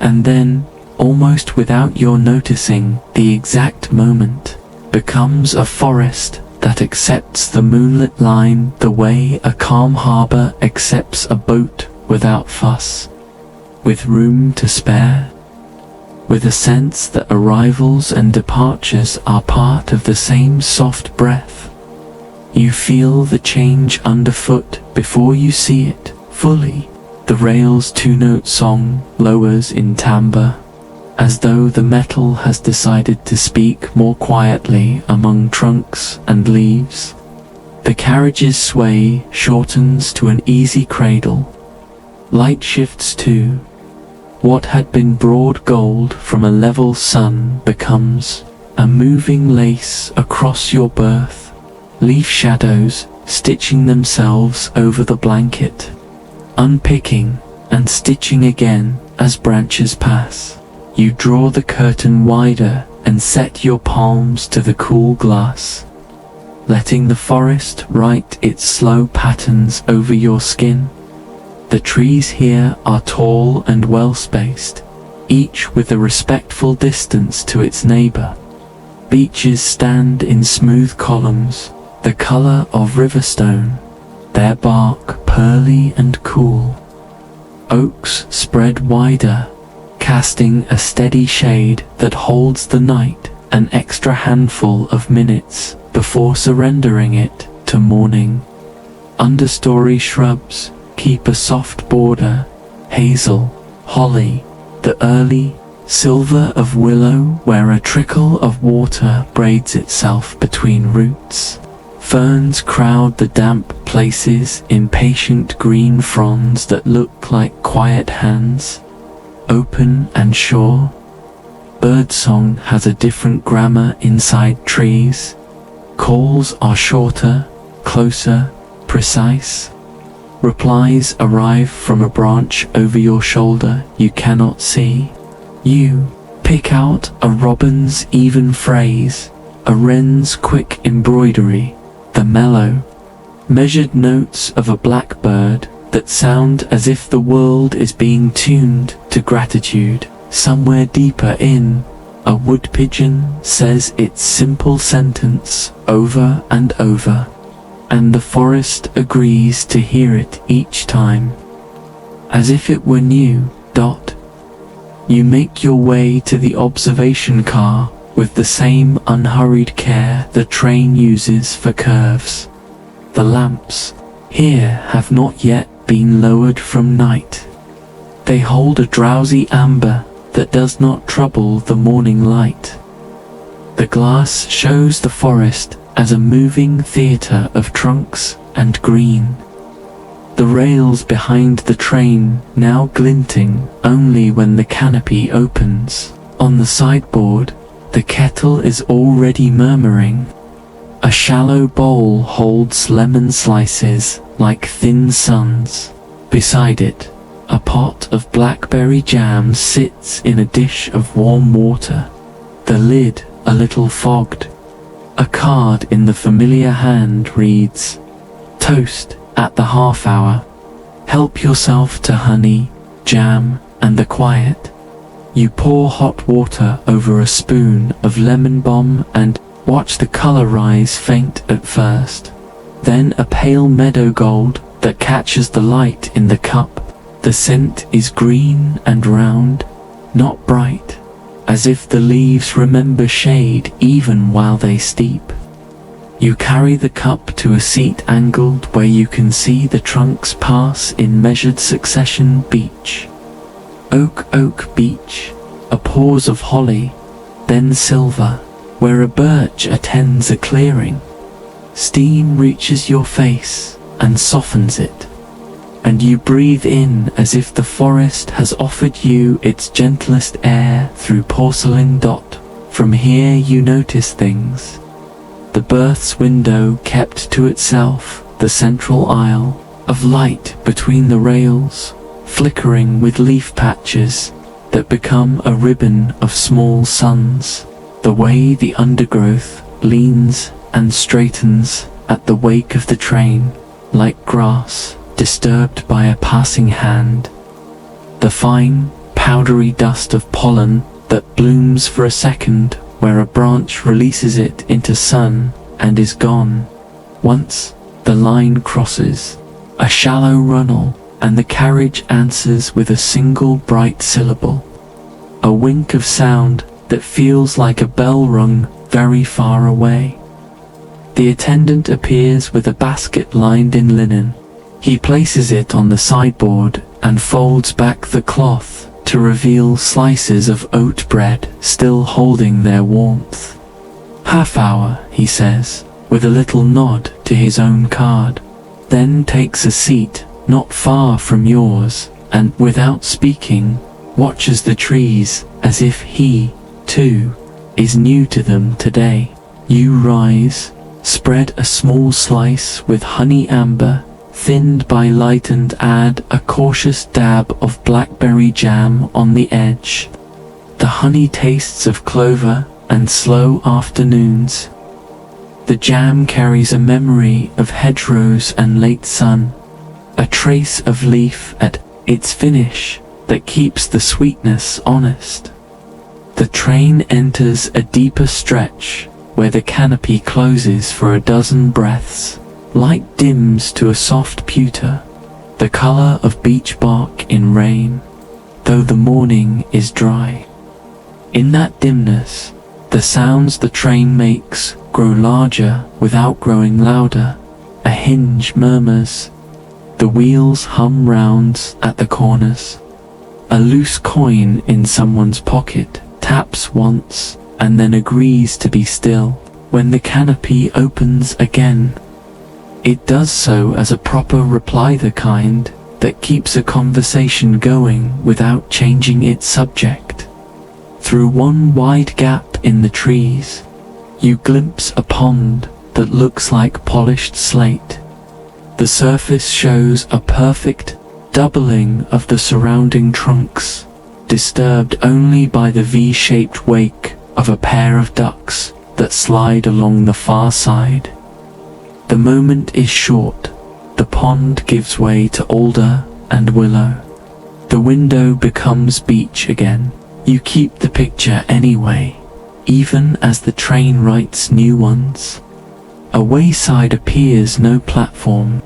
A: and then, almost without your noticing the exact moment, becomes a forest that accepts the moonlit line the way a calm harbor accepts a boat without fuss, with room to spare, with a sense that arrivals and departures are part of the same soft breath. You feel the change underfoot before you see it fully. The rail's two-note song lowers in timbre, as though the metal has decided to speak more quietly among trunks and leaves. The carriage's sway shortens to an easy cradle. Light shifts too. What had been broad gold from a level sun becomes a moving lace across your berth, leaf shadows stitching themselves over the blanket, unpicking and stitching again as branches pass. You draw the curtain wider and set your palms to the cool glass, letting the forest write its slow patterns over your skin. The trees here are tall and well-spaced, each with a respectful distance to its neighbor. Beeches stand in smooth columns, the color of riverstone, their bark pearly and cool. Oaks spread wider, casting a steady shade that holds the night an extra handful of minutes before surrendering it to morning. Understory shrubs keep a soft border, hazel, holly, the early silver of willow where a trickle of water braids itself between roots. Ferns crowd the damp places in patient green fronds that look like quiet hands, open and sure. Birdsong has a different grammar inside trees. Calls are shorter, closer, precise. Replies arrive from a branch over your shoulder you cannot see. You pick out a robin's even phrase, a wren's quick embroidery, the mellow, measured notes of a blackbird that sound as if the world is being tuned to gratitude. Somewhere deeper in, a wood pigeon says its simple sentence over and over, and the forest agrees to hear it each time, as if it were new. You make your way to the observation car with the same unhurried care the train uses for curves. The lamps here have not yet been lowered from night. They hold a drowsy amber that does not trouble the morning light. The glass shows the forest as a moving theatre of trunks and green. The rails behind the train now glinting only when the canopy opens. On the sideboard, the kettle is already murmuring. A shallow bowl holds lemon slices like thin suns. Beside it, a pot of blackberry jam sits in a dish of warm water, the lid a little fogged. A card in the familiar hand reads, "Toast at the half hour. Help yourself to honey, jam, and the quiet." You pour hot water over a spoon of lemon balm and watch the color rise faint at first, then a pale meadow gold that catches the light in the cup. The scent is green and round, not bright, as if the leaves remember shade even while they steep. You carry the cup to a seat angled where you can see the trunks pass in measured succession. Beech, oak, beech, a pause of holly, then silver, where a birch attends a clearing. Steam reaches your face and softens it, and you breathe in as if the forest has offered you its gentlest air through porcelain. From here you notice things. The berth's window kept to itself, the central aisle of light between the rails, flickering with leaf patches that become a ribbon of small suns. The way the undergrowth leans and straightens at the wake of the train, like grass disturbed by a passing hand. The fine, powdery dust of pollen that blooms for a second where a branch releases it into sun and is gone. Once the line crosses a shallow runnel and the carriage answers with a single bright syllable, a wink of sound that feels like a bell rung very far away. The attendant appears with a basket lined in linen. He places it on the sideboard and folds back the cloth to reveal slices of oat bread still holding their warmth. "Half hour," he says, with a little nod to his own card, then takes a seat not far from yours and, without speaking, watches the trees as if he, too, is new to them today. You rise, spread a small slice with honey amber thinned by light and add a cautious dab of blackberry jam on the edge. The honey tastes of clover and slow afternoons. The jam carries a memory of hedgerows and late sun, a trace of leaf at its finish that keeps the sweetness honest. The train enters a deeper stretch where the canopy closes for a dozen breaths. Light dims to a soft pewter, the color of beech bark in rain, though the morning is dry. In that dimness, The sounds the train makes grow larger without growing louder. A hinge murmurs. The wheels hum rounds at the corners. A loose coin in someone's pocket taps once and then agrees to be still when the canopy opens again. It does so as a proper reply, the kind that keeps a conversation going without changing its subject. Through one wide gap in the trees, you glimpse a pond that looks like polished slate. The surface shows a perfect doubling of the surrounding trunks, disturbed only by the V-shaped wake of a pair of ducks that slide along the far side. The moment is short. The pond gives way to alder and willow. The window becomes beach again. You keep the picture anyway, even as the train writes new ones. A wayside appears, no platform,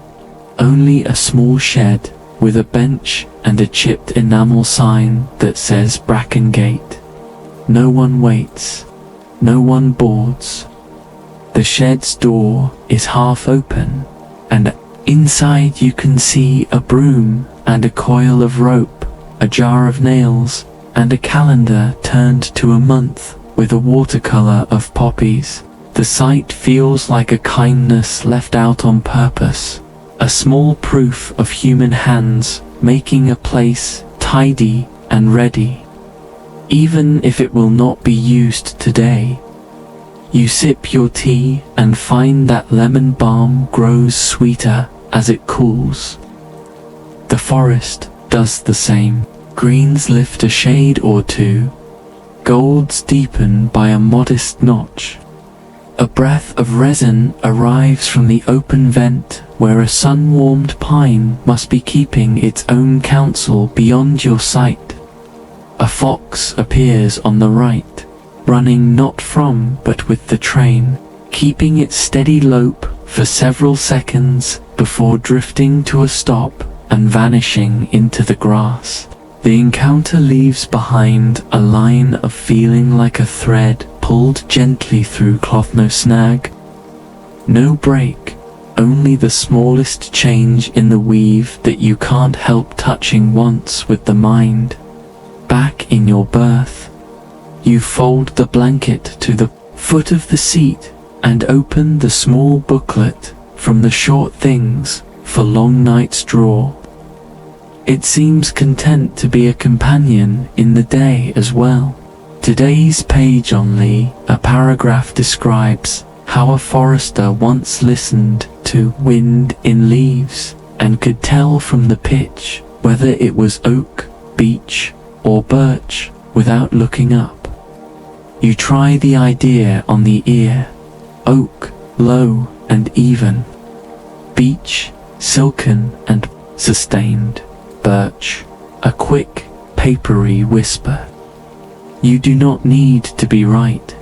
A: only a small shed with a bench and a chipped enamel sign that says Brackengate. No one waits, no one boards. The shed's door is half open, and inside you can see a broom and a coil of rope, a jar of nails, and a calendar turned to a month with a watercolor of poppies. The sight feels like a kindness left out on purpose, a small proof of human hands making a place tidy and ready, even if it will not be used today. You sip your tea and find that lemon balm grows sweeter as it cools. The forest does the same. Greens lift a shade or two, golds deepen by a modest notch. A breath of resin arrives from the open vent where a sun-warmed pine must be keeping its own counsel beyond your sight. A fox appears on the right, running not from but with the train, keeping its steady lope for several seconds before drifting to a stop and vanishing into the grass. The encounter leaves behind a line of feeling like a thread pulled gently through cloth, no snag, no break, only the smallest change in the weave that you can't help touching once with the mind. Back in your berth, you fold the blanket to the foot of the seat and open the small booklet from the Short Things for Long Nights drawer. It seems content to be a companion in the day as well. Today's page only, a paragraph describes how a forester once listened to wind in leaves and could tell from the pitch whether it was oak, beech, or birch without looking up. You try the idea on the ear. Oak, low and even. Beech, silken and sustained. Birch, a quick, papery whisper. You do not need to be right.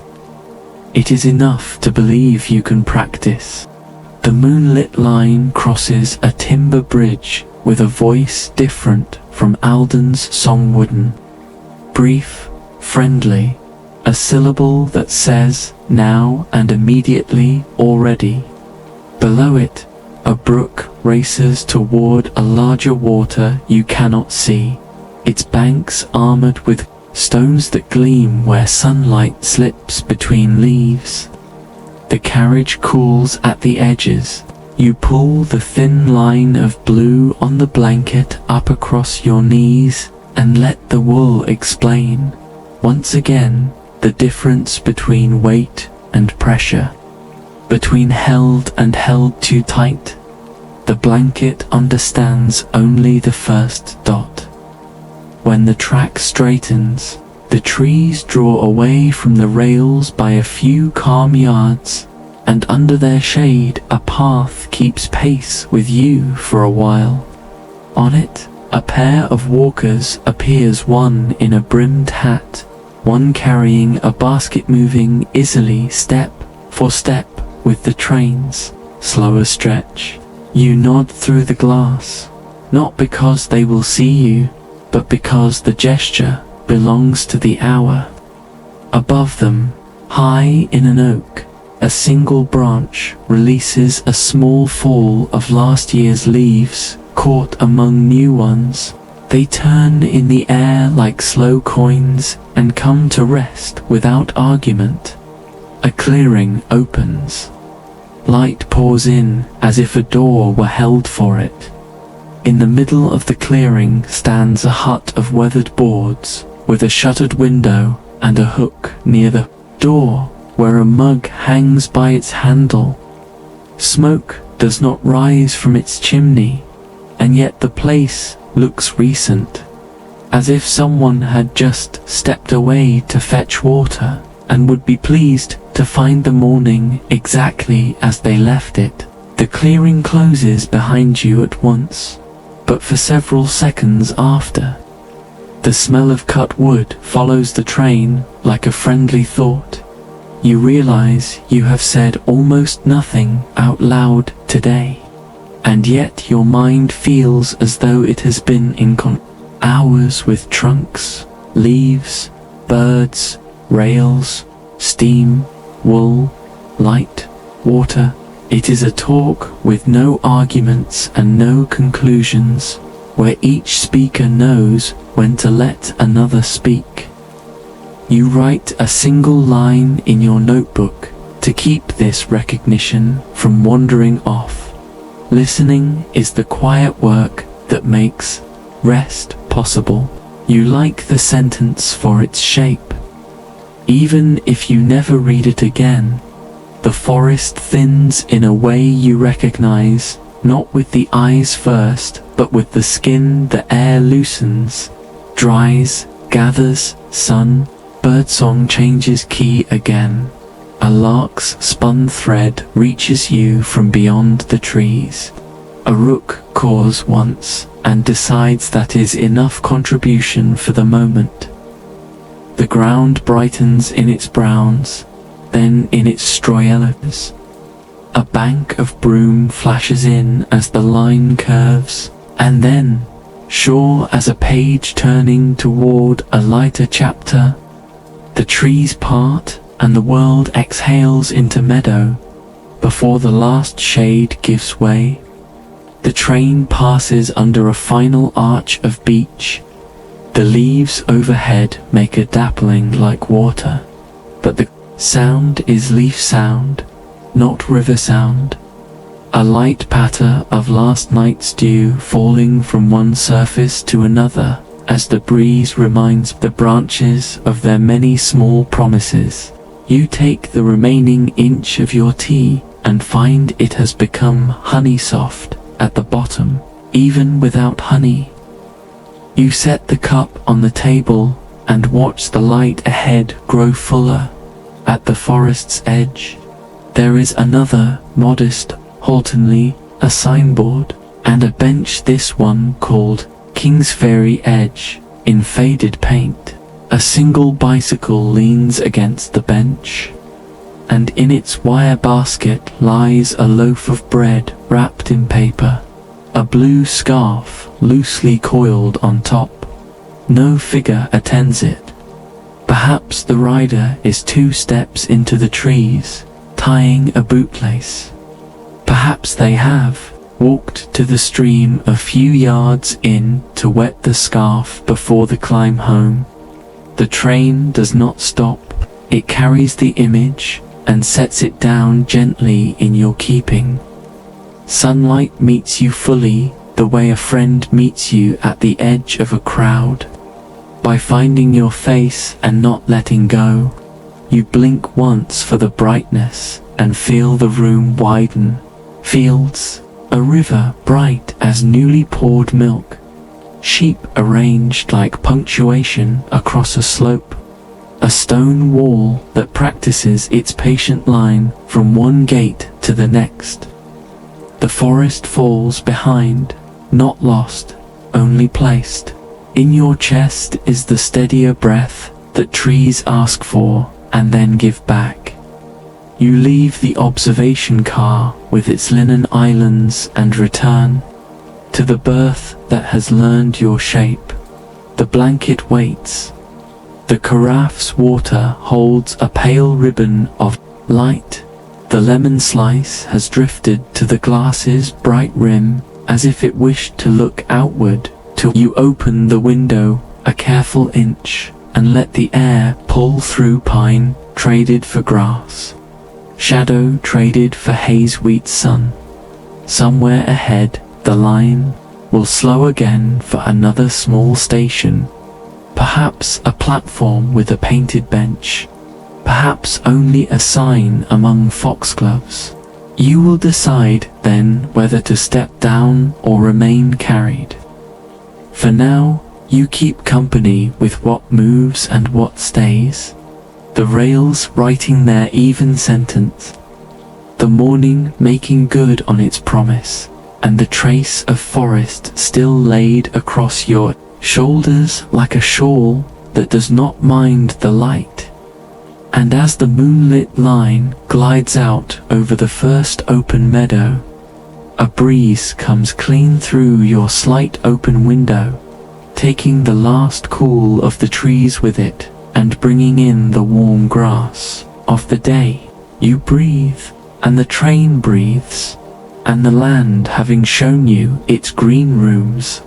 A: It is enough to believe you can practice. The moonlit line crosses a timber bridge with a voice different from Alden's song wooden. Brief, friendly, a syllable that says now and immediately already. Below it, a brook races toward a larger water you cannot see, its banks armored with stones that gleam where sunlight slips between leaves. The carriage cools at the edges. You pull the thin line of blue on the blanket up across your knees and let the wool explain, once again, the difference between weight and pressure, between held and held too tight. The blanket understands only the first dot. When the track straightens, the trees draw away from the rails by a few calm yards, and under their shade a path keeps pace with you for a while. On it, a pair of walkers appears, one in a brimmed hat, one carrying a basket, moving easily step for step with the train's slower stretch. You nod through the glass, not because they will see you, but because the gesture belongs to the hour. Above them, High in an oak, a single branch releases a small fall of last year's leaves caught among new ones. They turn in the air like slow coins and come to rest without argument. A clearing opens. Light pours in as if a door were held for it. In the middle of the clearing stands a hut of weathered boards with a shuttered window and a hook near the door where a mug hangs by its handle. Smoke does not rise from its chimney, and yet the place looks recent, as if someone had just stepped away to fetch water and would be pleased to find the morning exactly as they left it. The clearing closes behind you at once, but for several seconds after. The smell of cut wood follows the train like a friendly thought. You realize you have said almost nothing out loud today, and yet your mind feels as though it has been in hours with trunks, leaves, birds, rails, steam, wool, light, water. It is a talk with no arguments and no conclusions, where each speaker knows when to let another speak. You write a single line in your notebook to keep this recognition from wandering off. Listening is the quiet work that makes rest possible. You like the sentence for its shape. Even if you never read it again, the forest thins in a way you recognize, not with the eyes first, but with the skin. The air loosens, dries, gathers, sun, birdsong changes key again. A lark's spun thread reaches you from beyond the trees. A rook caws once and decides that is enough contribution for the moment. The ground brightens in its browns, then in its straw yellows. A bank of broom flashes in as the line curves, and then, sure as a page turning toward a lighter chapter, the trees part and the world exhales into meadow before the last shade gives way. The train passes under a final arch of beech. The leaves overhead make a dappling like water, but the sound is leaf sound, not river sound. A light patter of last night's dew falling from one surface to another as the breeze reminds the branches of their many small promises. You take the remaining inch of your tea and find it has become honey soft at the bottom, even without honey. You set the cup on the table and watch the light ahead grow fuller. At the forest's edge, there is another modest Hauntingly, a signboard, and a bench, this one called King's Ferry Edge, in faded paint. A single bicycle leans against the bench, and in its wire basket lies a loaf of bread wrapped in paper, a blue scarf loosely coiled on top. No figure attends it. Perhaps the rider is 2 steps into the trees, tying a bootlace. Perhaps they have walked to the stream a few yards in to wet the scarf before the climb home. The train does not stop. It carries the image and sets it down gently in your keeping. Sunlight meets you fully, the way a friend meets you at the edge of a crowd. By finding your face and not letting go, you blink once for the brightness and feel the room widen. Fields, a river bright as newly poured milk, sheep arranged like punctuation across a slope, a stone wall that practices its patient line from one gate to the next. The forest falls behind, not lost, only placed. In your chest is the steadier breath that trees ask for and then give back. You leave the observation car with its linen islands and return to the berth that has learned your shape. The blanket waits. The carafe's water holds a pale ribbon of light. The lemon slice has drifted to the glass's bright rim, as if it wished to look outward, till you open the window a careful inch and let the air pull through pine traded for grass, shadow traded for haze-wheat sun. Somewhere ahead, the line will slow again for another small station, perhaps a platform with a painted bench, perhaps only a sign among foxgloves. You will decide then whether to step down or remain carried. For now, you keep company with what moves and what stays, the rails writing their even sentence, the morning making good on its promise, and the trace of forest still laid across your shoulders like a shawl that does not mind the light. And as the moonlit line glides out over the first open meadow, a breeze comes clean through your slight open window, taking the last cool of the trees with it, and bringing in the warm grass of the day. You breathe, and the train breathes, and the land having shown you its green rooms,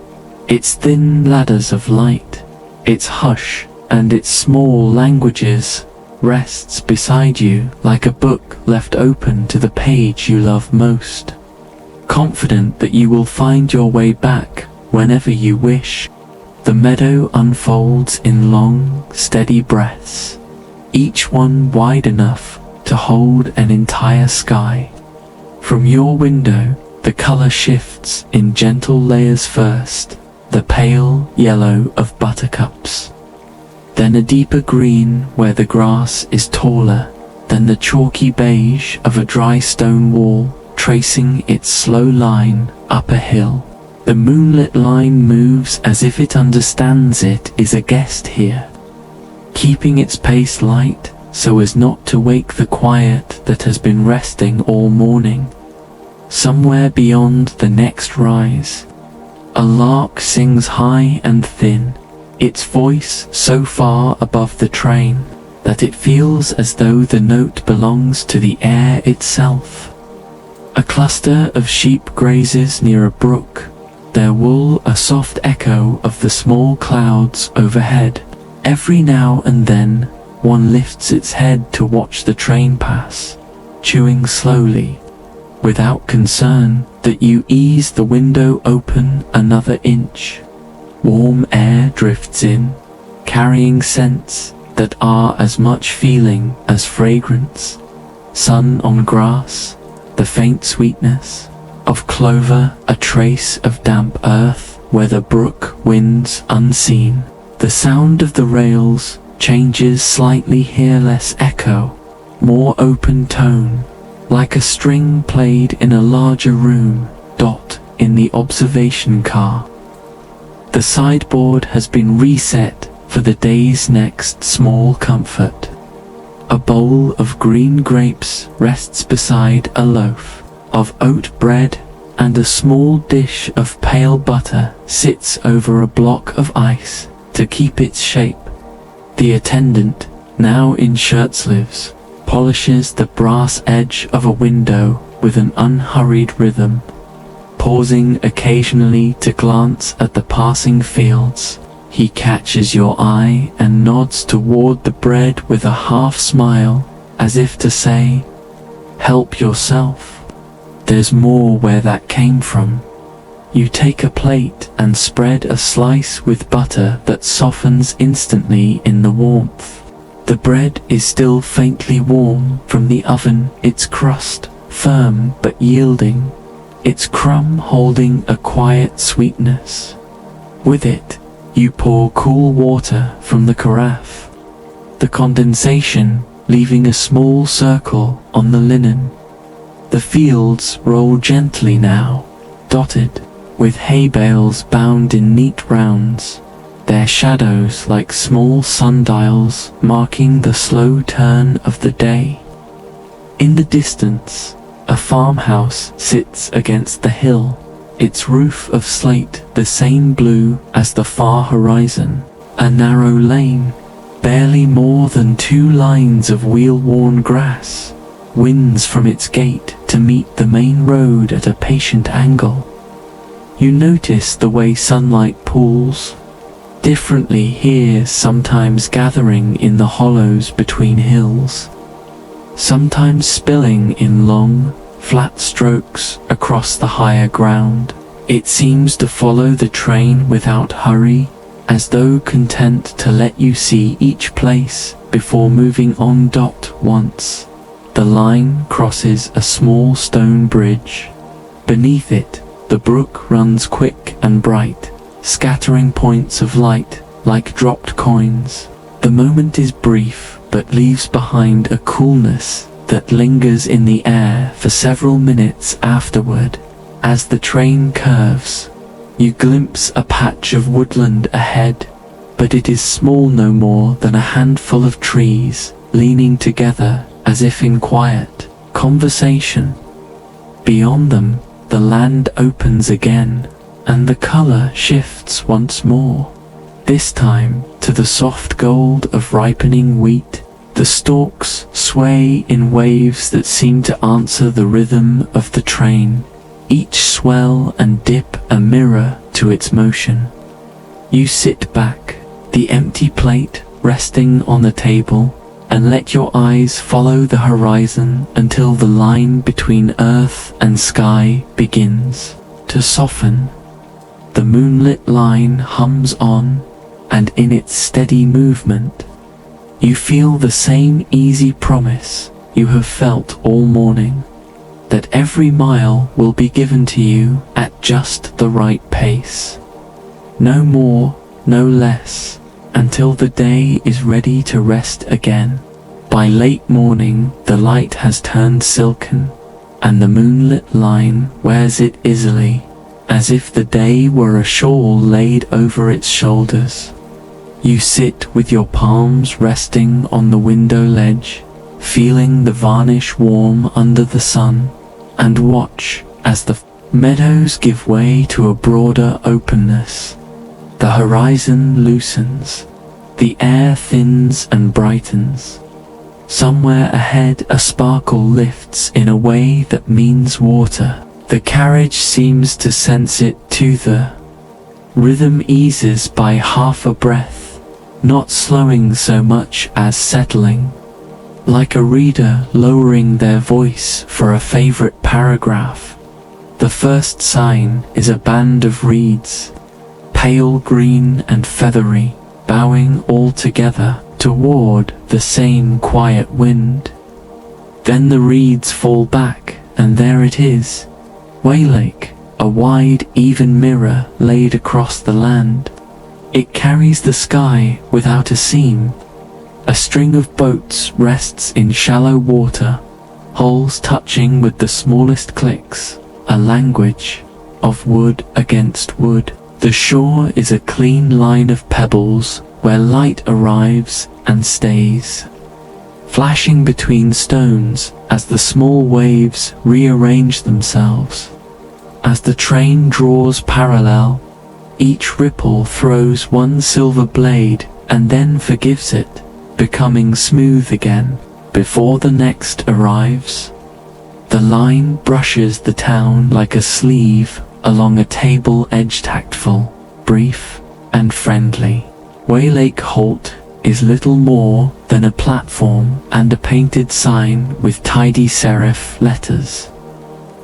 A: its thin ladders of light, its hush, and its small languages, rests beside you like a book left open to the page you love most, confident that you will find your way back whenever you wish. The meadow unfolds in long, steady breaths, each one wide enough to hold an entire sky. From your window, the color shifts in gentle layers first, the pale yellow of buttercups, then a deeper green where the grass is taller, then the chalky beige of a dry stone wall tracing its slow line up a hill. The moonlit line moves as if it understands it is a guest here, keeping its pace light so as not to wake the quiet that has been resting all morning. Somewhere beyond the next rise, a lark sings high and thin, its voice so far above the train that it feels as though the note belongs to the air itself. A cluster of sheep grazes near a brook, their wool a soft echo of the small clouds overhead. Every now and then, one lifts its head to watch the train pass, chewing slowly, without concern that you ease the window open another inch. Warm air drifts in, carrying scents that are as much feeling as fragrance. Sun on grass, the faint sweetness of clover, a trace of damp earth where the brook winds unseen. The sound of the rails changes slightly here, less echo, more open tone, like a string played in a larger room. In the observation car, the sideboard has been reset for the day's next small comfort. A bowl of green grapes rests beside a loaf of oat bread, and a small dish of pale butter sits over a block of ice to keep its shape. The attendant, now in shirt-sleeves, polishes the brass edge of a window with an unhurried rhythm, pausing occasionally to glance at the passing fields. He catches your eye and nods toward the bread with a half smile, as if to say, "Help yourself. There's more where that came from." You take a plate and spread a slice with butter that softens instantly in the warmth. The bread is still faintly warm from the oven, its crust firm but yielding, its crumb holding a quiet sweetness. With it, you pour cool water from the carafe, the condensation leaving a small circle on the linen. The fields roll gently now, dotted with hay bales bound in neat rounds, their shadows like small sundials marking the slow turn of the day. In the distance, a farmhouse sits against the hill, its roof of slate the same blue as the far horizon. A narrow lane, barely more than 2 lines of wheel-worn grass, winds from its gate to meet the main road at a patient angle. You notice the way sunlight pools differently here, sometimes gathering in the hollows between hills, sometimes spilling in long, flat strokes across the higher ground. It seems to follow the train without hurry, as though content to let you see each place before moving on. Once the line crosses a small stone bridge. Beneath it, the brook runs quick and bright, scattering points of light like dropped coins. The moment is brief, but leaves behind a coolness that lingers in the air for several minutes afterward. As the train curves, you glimpse a patch of woodland ahead, but it is small, no more than a handful of trees leaning together as if in quiet conversation. Beyond them, the land opens again, and the color shifts once more, this time to the soft gold of ripening wheat. The stalks sway in waves that seem to answer the rhythm of the train, each swell and dip a mirror to its motion. You sit back, the empty plate resting on the table, and let your eyes follow the horizon until the line between earth and sky begins to soften. The moonlit line hums on, and in its steady movement, you feel the same easy promise you have felt all morning, that every mile will be given to you at just the right pace. No more, no less, until the day is ready to rest again. By late morning, the light has turned silken, and the moonlit line wears it easily, as if the day were a shawl laid over its shoulders. You sit with your palms resting on the window ledge, feeling the varnish warm under the sun, and watch as the meadows give way to a broader openness. The horizon loosens, the air thins and brightens. Somewhere ahead a sparkle lifts in a way that means water. The carriage seems to sense it too. The rhythm eases by half a breath, not slowing so much as settling, like a reader lowering their voice for a favorite paragraph. The first sign is a band of reeds, pale green and feathery, bowing all together toward the same quiet wind. Then the reeds fall back, and there it is, Waylake, a wide, even mirror laid across the land. It carries the sky without a seam. A string of boats rests in shallow water, hulls touching with the smallest clicks, a language of wood against wood. The shore is a clean line of pebbles where light arrives and stays, flashing between stones as the small waves rearrange themselves. As the train draws parallel, each ripple throws one silver blade and then forgives it, becoming smooth again before the next arrives. The line brushes the town like a sleeve along a table edge, tactful, brief, and friendly. Waylake Halt is little more than a platform and a painted sign with tidy serif letters.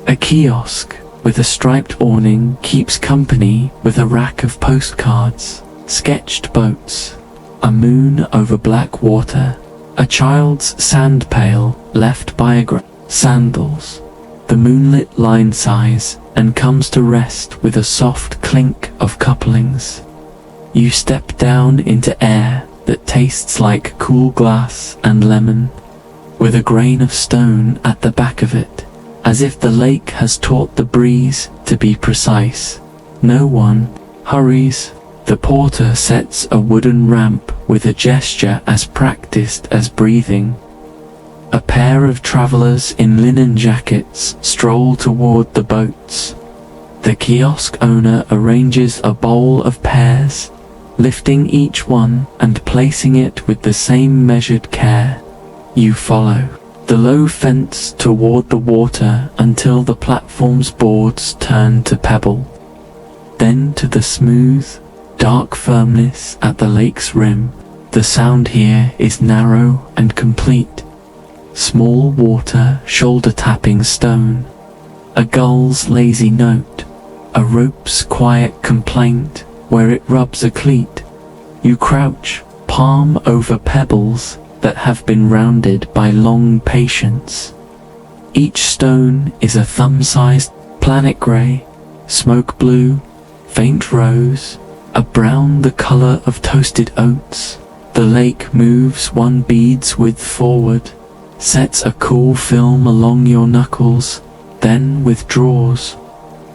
A: A kiosk with a striped awning keeps company with a rack of postcards, sketched boats, a moon over black water, a child's sand pail left by a sandals. The moonlit line sighs and comes to rest with a soft clink of couplings. You step down into air that tastes like cool glass and lemon, with a grain of stone at the back of it, as if the lake has taught the breeze to be precise. No one hurries. The porter sets a wooden ramp with a gesture as practiced as breathing. A pair of travelers in linen jackets stroll toward the boats. The kiosk owner arranges a bowl of pears, lifting each one and placing it with the same measured care. You follow the low fence toward the water until the platform's boards turn to pebble, then to the smooth, dark firmness at the lake's rim. The sound here is narrow and complete. Small water shoulder tapping stone, a gull's lazy note, a rope's quiet complaint where it rubs a cleat. You crouch, palm over pebbles that have been rounded by long patience. Each stone is a thumb-sized planet grey, smoke blue, faint rose, a brown the color of toasted oats. The lake moves one bead's width forward, sets a cool film along your knuckles, then withdraws,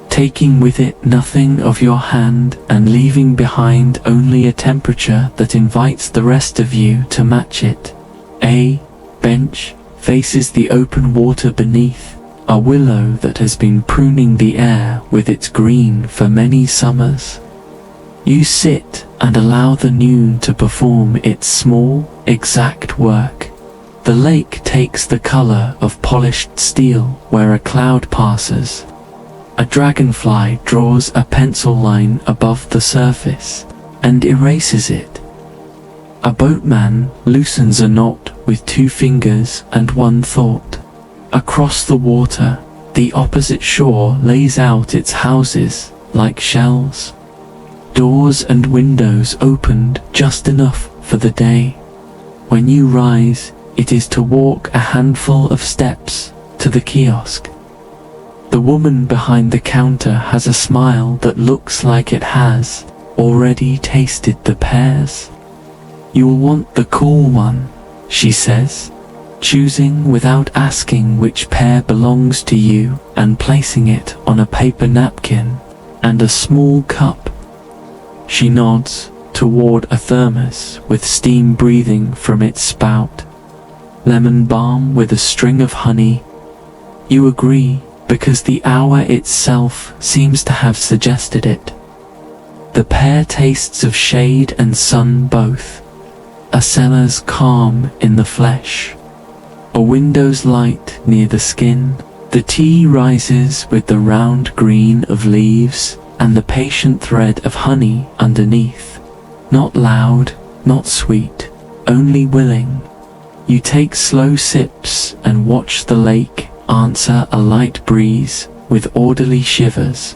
A: taking with it nothing of your hand and leaving behind only a temperature that invites the rest of you to match it. A bench faces the open water beneath, a willow that has been pruning the air with its green for many summers. You sit and allow the noon to perform its small, exact work. The lake takes the color of polished steel where a cloud passes. A dragonfly draws a pencil line above the surface and erases it. A boatman loosens a knot with 2 fingers and 1 thought. Across the water, the opposite shore lays out its houses like shells. Doors and windows opened just enough for the day. When you rise, it is to walk a handful of steps to the kiosk. The woman behind the counter has a smile that looks like it has already tasted the pears. "You'll want the cool one," she says, choosing without asking which pear belongs to you and placing it on a paper napkin and a small cup. She nods toward a thermos with steam breathing from its spout. Lemon balm with a string of honey. You agree because the hour itself seems to have suggested it. The pear tastes of shade and sun both. A cellar's calm in the flesh. A window's light near the skin. The tea rises with the round green of leaves and the patient thread of honey underneath. Not loud, not sweet, only willing. You take slow sips and watch the lake answer a light breeze with orderly shivers.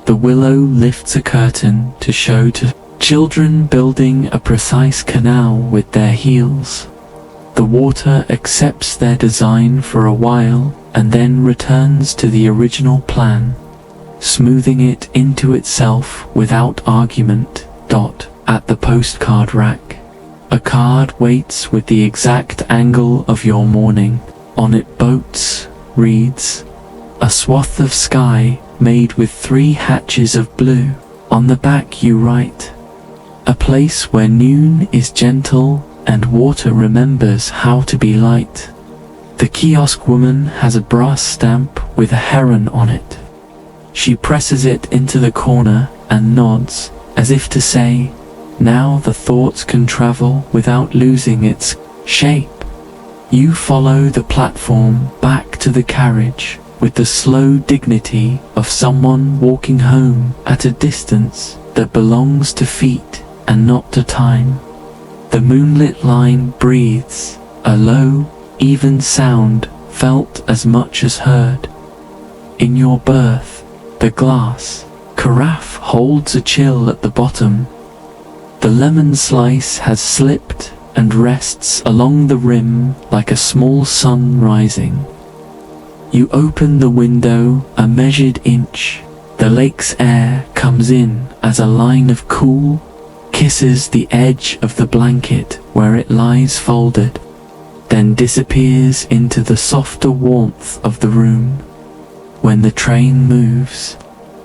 A: The willow lifts a curtain to show to children building a precise canal with their heels. The water accepts their design for a while and then returns to the original plan, smoothing it into itself without argument. At the postcard rack, a card waits with the exact angle of your morning. On it boats, reads, a swath of sky made with 3 hatches of blue. On the back you write, a place where noon is gentle and water remembers how to be light. The kiosk woman has a brass stamp with a heron on it. She presses it into the corner and nods, as if to say, now the thoughts can travel without losing its shape. You follow the platform back to the carriage with the slow dignity of someone walking home at a distance that belongs to feet and not to time. The moonlit line breathes, a low, even sound felt as much as heard. In your berth, the glass carafe holds a chill at the bottom. The lemon slice has slipped and rests along the rim like a small sun rising. You open the window a measured inch. The lake's air comes in as a line of cool, kisses the edge of the blanket where it lies folded, then disappears into the softer warmth of the room. When the train moves,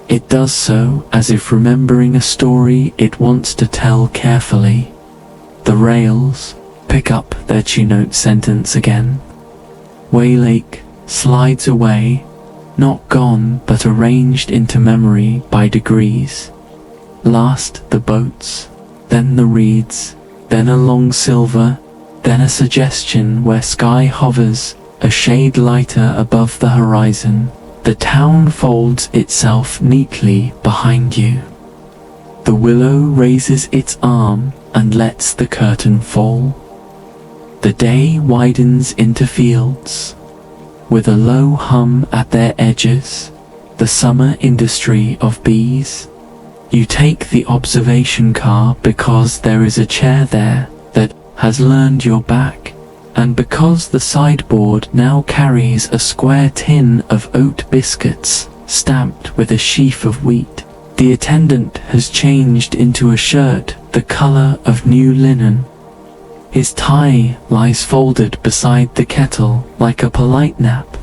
A: it does so as if remembering a story it wants to tell carefully. The rails pick up their two-note sentence again. Waylake slides away, not gone but arranged into memory by degrees. Last the boats, then the reeds, then a long silver, then a suggestion where sky hovers, a shade lighter above the horizon. The town folds itself neatly behind you. The willow raises its arm and lets the curtain fall. The day widens into fields, with a low hum at their edges, the summer industry of bees. You take the observation car because there is a chair there that has learned your back, and because the sideboard now carries a square tin of oat biscuits stamped with a sheaf of wheat. The attendant has changed into a shirt the color of new linen. His tie lies folded beside the kettle like a polite nap.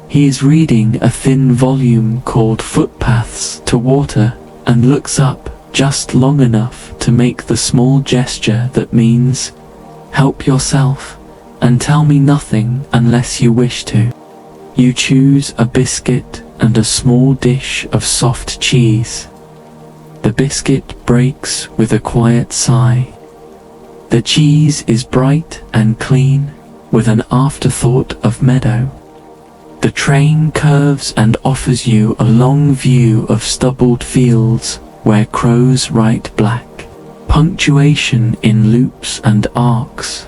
A: He is reading a thin volume called Footpaths to Water and looks up just long enough to make the small gesture that means, "Help yourself, and tell me nothing unless you wish to." You choose a biscuit and a small dish of soft cheese. The biscuit breaks with a quiet sigh. The cheese is bright and clean, with an afterthought of meadow. The train curves and offers you a long view of stubbled fields where crows write black punctuation in loops and arcs.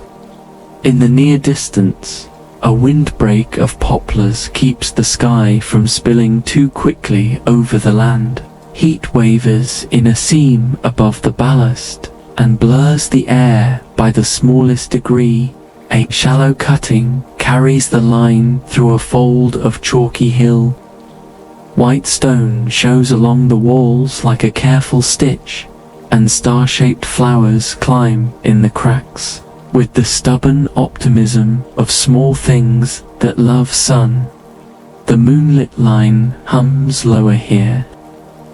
A: In the near distance, a windbreak of poplars keeps the sky from spilling too quickly over the land. Heat wavers in a seam above the ballast and blurs the air by the smallest degree. A shallow cutting carries the line through a fold of chalky hill. White stone shows along the walls like a careful stitch, and star-shaped flowers climb in the cracks, with the stubborn optimism of small things that love sun. The moonlit line hums lower here,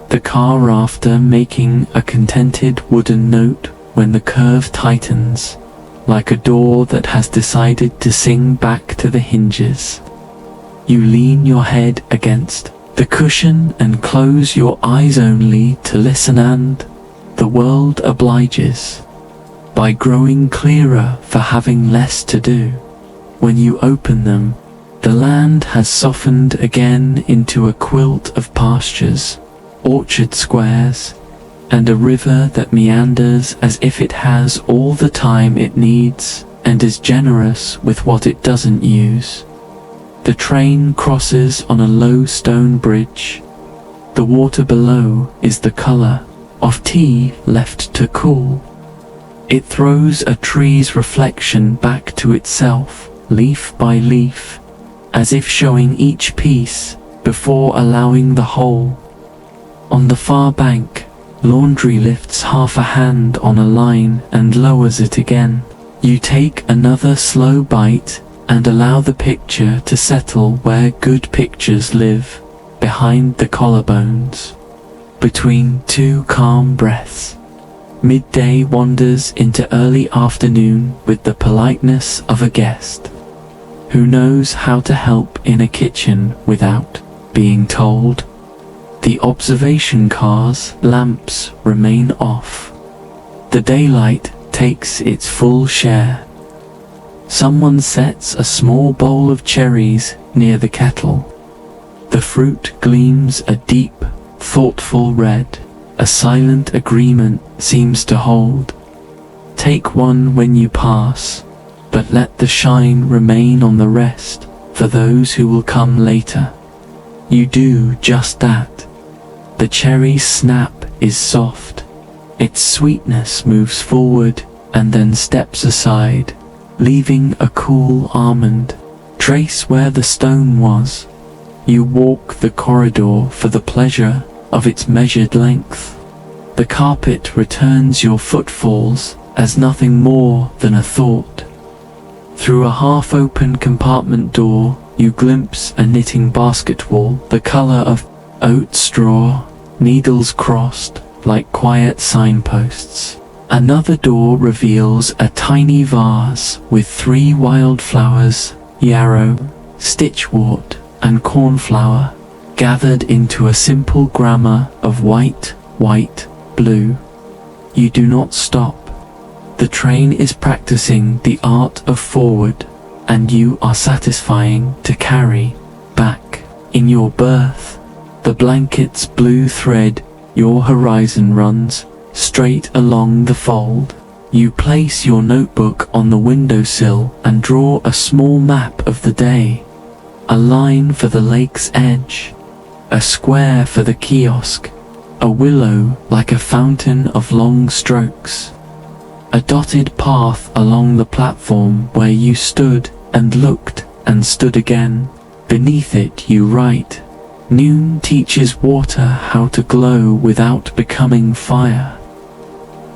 A: the car rafter making a contented wooden note when the curve tightens, like a door that has decided to sing back to the hinges. You lean your head against the cushion and close your eyes only to listen, and the world obliges by growing clearer for having less to do. When you open them, the land has softened again into a quilt of pastures, orchard squares, and a river that meanders as if it has all the time it needs and is generous with what it doesn't use. The train crosses on a low stone bridge. The water below is the color of tea left to cool. It throws a tree's reflection back to itself, leaf by leaf, as if showing each piece before allowing the whole. On the far bank, laundry lifts half a hand on a line and lowers it again. You take another slow bite and allow the picture to settle where good pictures live, behind the collarbones. Between two calm breaths, midday wanders into early afternoon with the politeness of a guest who knows how to help in a kitchen without being told. The observation car's lamps remain off. The daylight takes its full share. Someone sets a small bowl of cherries near the kettle. The fruit gleams a deep, thoughtful red. A silent agreement seems to hold. Take one when you pass, but let the shine remain on the rest for those who will come later. You do just that. The cherry's snap is soft. Its sweetness moves forward and then steps aside, leaving a cool almond trace where the stone was. You walk the corridor for the pleasure of its measured length. The carpet returns your footfalls as nothing more than a thought. Through a half-open compartment door, you glimpse a knitting basket wall, the color of oat straw, needles crossed like quiet signposts. Another door reveals a tiny vase with 3 wildflowers, yarrow, stitchwort, and cornflower, gathered into a simple grammar of white, white, blue. You do not stop. The train is practicing the art of forward, and you are satisfying to carry back in your berth. The blanket's blue thread, your horizon runs straight along the fold. You place your notebook on the windowsill and draw a small map of the day. A line for the lake's edge, a square for the kiosk, a willow like a fountain of long strokes, a dotted path along the platform where you stood and looked and stood again. Beneath it you write, "Noon teaches water how to glow without becoming fire."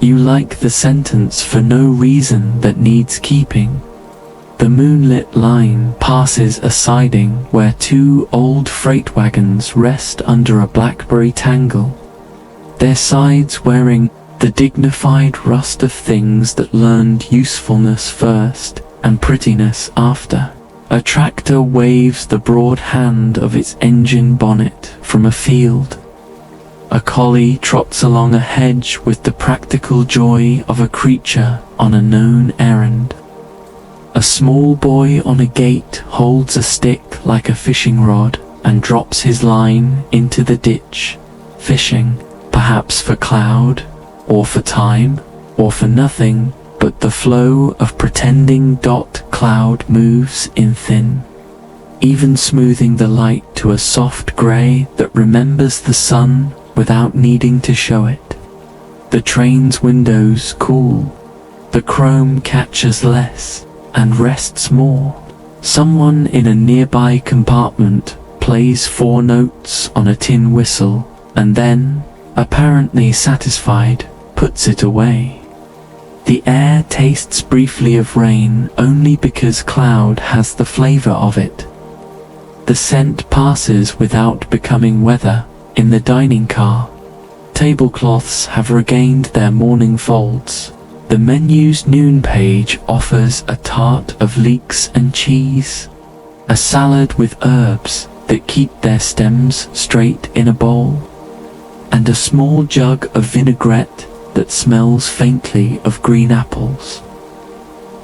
A: You like the sentence for no reason that needs keeping. The moonlit line passes a siding where two old freight wagons rest under a blackberry tangle, their sides wearing the dignified rust of things that learned usefulness first and prettiness after. A tractor waves the broad hand of its engine bonnet from a field. A collie trots along a hedge with the practical joy of a creature on a known errand. A small boy on a gate holds a stick like a fishing rod and drops his line into the ditch, fishing, perhaps for cloud, or for time, or for nothing, but the flow of pretending cloud moves in thin, even smoothing the light to a soft grey that remembers the sun without needing to show it. The train's windows cool. The chrome catches less and rests more. Someone in a nearby compartment plays 4 notes on a tin whistle and then, apparently satisfied, puts it away. The air tastes briefly of rain only because cloud has the flavor of it. The scent passes without becoming weather. In the dining car, tablecloths have regained their morning folds. The menu's noon page offers a tart of leeks and cheese, a salad with herbs that keep their stems straight in a bowl, and a small jug of vinaigrette that smells faintly of green apples.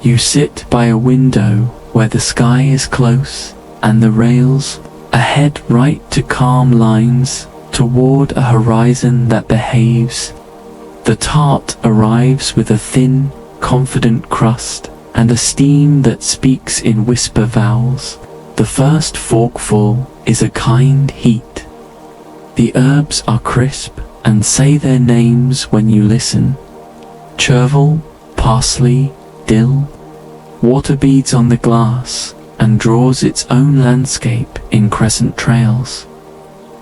A: You sit by a window where the sky is close and the rails ahead right to calm lines toward a horizon that behaves. The tart arrives with a thin, confident crust and a steam that speaks in whisper vowels. The first forkful is a kind heat. The herbs are crisp and say their names when you listen. Chervil, parsley, dill. Water beads on the glass and draws its own landscape in crescent trails.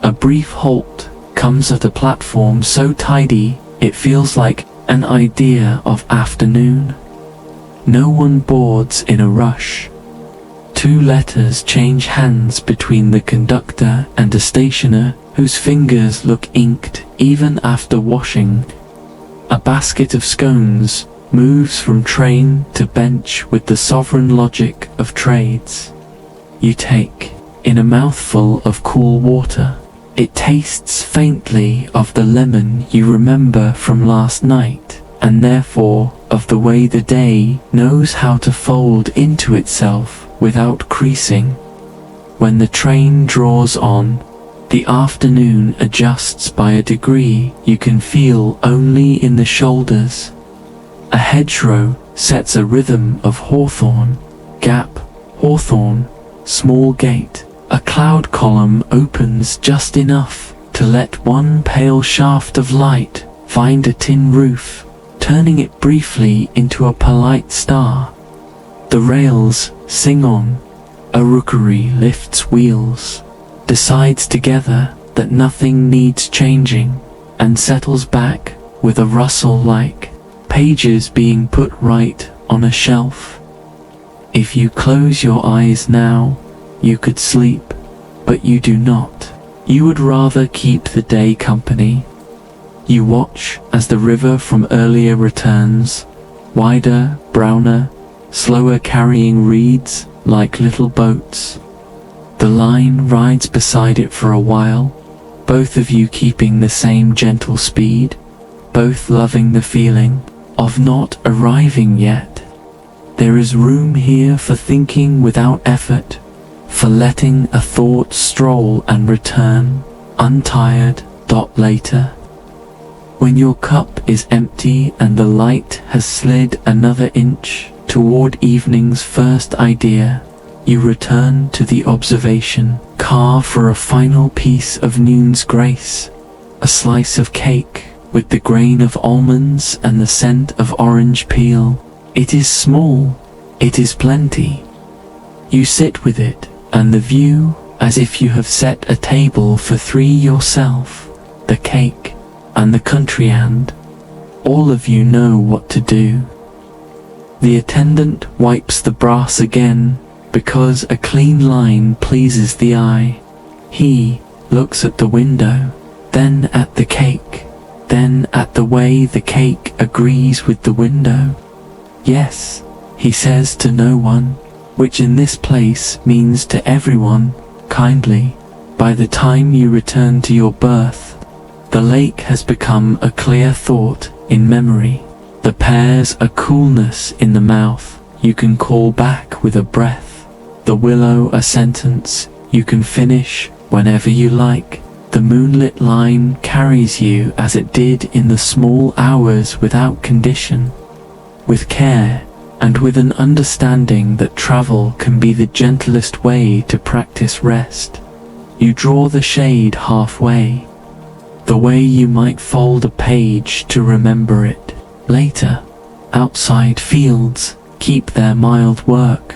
A: A brief halt comes at a platform so tidy it feels like an idea of afternoon. No one boards in a rush. 2 letters change hands between the conductor and a stationer whose fingers look inked even after washing. A basket of scones moves from train to bench with the sovereign logic of trades. You take in a mouthful of cool water. It tastes faintly of the lemon you remember from last night, and therefore of the way the day knows how to fold into itself without creasing. When the train draws on, the afternoon adjusts by a degree you can feel only in the shoulders. A hedgerow sets a rhythm of hawthorn, gap, hawthorn, small gate. A cloud column opens just enough to let one pale shaft of light find a tin roof, turning it briefly into a polite star. The rails sing on. A rookery lifts wheels, decides together that nothing needs changing, and settles back with a rustle like pages being put right on a shelf. If you close your eyes now, you could sleep, but you do not. You would rather keep the day company. You watch as the river from earlier returns, wider, browner, slower carrying reeds like little boats. The line rides beside it for a while, both of you keeping the same gentle speed. both loving the feeling of not arriving yet. There is room here for thinking without effort, for letting a thought stroll and return, untired, later. When your cup is empty and the light has slid another inch toward evening's first idea, you return to the observation car for a final piece of noon's grace, a slice of cake with the grain of almonds and the scent of orange peel. It is small, it is plenty. You sit with it, and the view, as if you have set a table for three yourself, the cake, and the country, and all of you know what to do. The attendant wipes the brass again, because a clean line pleases the eye. He looks at the window, then at the cake, then at the way the cake agrees with the window. Yes, he says to no one, which in this place means to everyone, kindly. By the time you return to your berth, the lake has become a clear thought in memory. The pears a coolness in the mouth you can call back with a breath. The willow a sentence you can finish whenever you like. The moonlit line carries you as it did in the small hours without condition, with care, and with an understanding that travel can be the gentlest way to practice rest. You draw the shade halfway, the way you might fold a page to remember it later. Outside fields keep their mild work.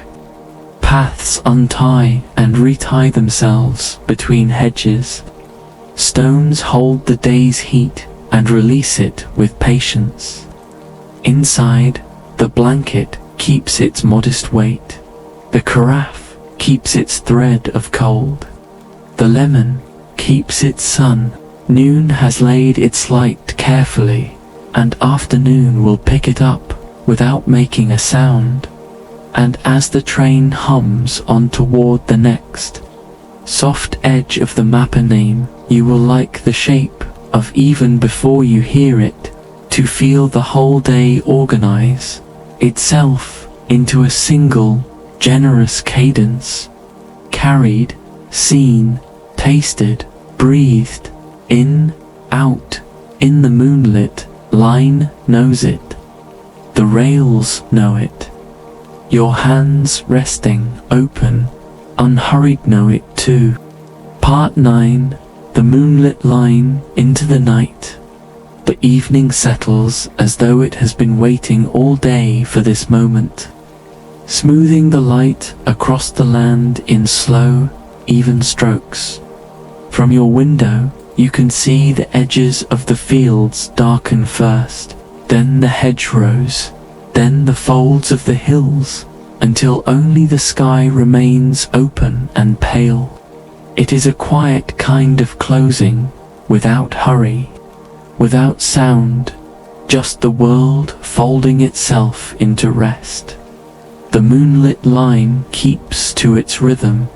A: Paths untie and retie themselves between hedges. Stones hold the day's heat and release it with patience. Inside, the blanket keeps its modest weight. The carafe keeps its thread of cold. The lemon keeps its sun. Noon has laid its light carefully, and afternoon will pick it up without making a sound. And as the train hums on toward the next soft edge of the mapper name, you will like the shape of even before you hear it, to feel the whole day organize itself into a single, generous cadence, carried, seen, tasted, breathed, in, out, in the moonlit line knows it. The rails know it. Your hands resting, open, unhurried know it too. Part 9. The moonlit line into the night. The evening settles as though it has been waiting all day for this moment, smoothing the light across the land in slow, even strokes. From your window, you can see the edges of the fields darken first, then the hedgerows, then the folds of the hills, until only the sky remains open and pale. It is a quiet kind of closing, without hurry, without sound, just the world folding itself into rest. The moonlit line keeps to its rhythm,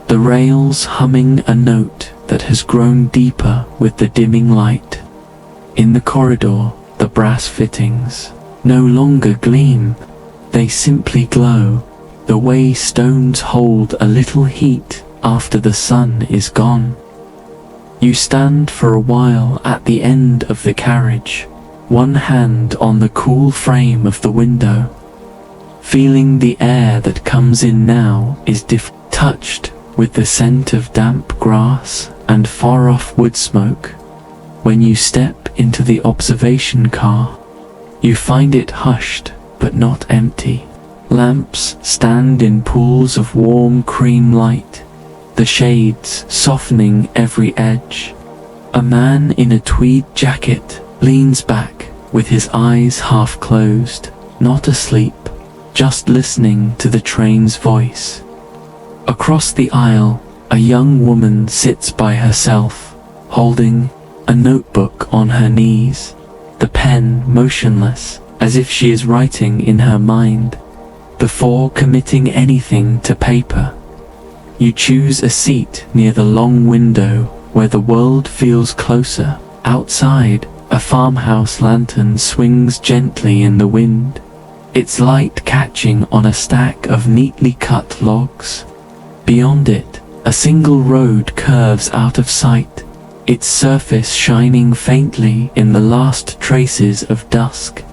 A: the rails humming a note that has grown deeper with the dimming light. In the corridor, the brass fittings no longer gleam, they simply glow, the way stones hold a little heat after the sun is gone. You stand for a while at the end of the carriage, one hand on the cool frame of the window, feeling the air that comes in now is touched with the scent of damp grass and far-off wood smoke. When you step into the observation car, you find it hushed but not empty. Lamps stand in pools of warm cream light, the shades softening every edge. A man in a tweed jacket leans back with his eyes half closed, not asleep, just listening to the train's voice. Across the aisle, a young woman sits by herself, holding a notebook on her knees, the pen motionless, as if she is writing in her mind, before committing anything to paper. You choose a seat near the long window where the world feels closer. Outside, A farmhouse lantern swings gently in the wind, its light catching on a stack of neatly cut logs. Beyond it, a single road curves out of sight, its surface shining faintly in the last traces of dusk.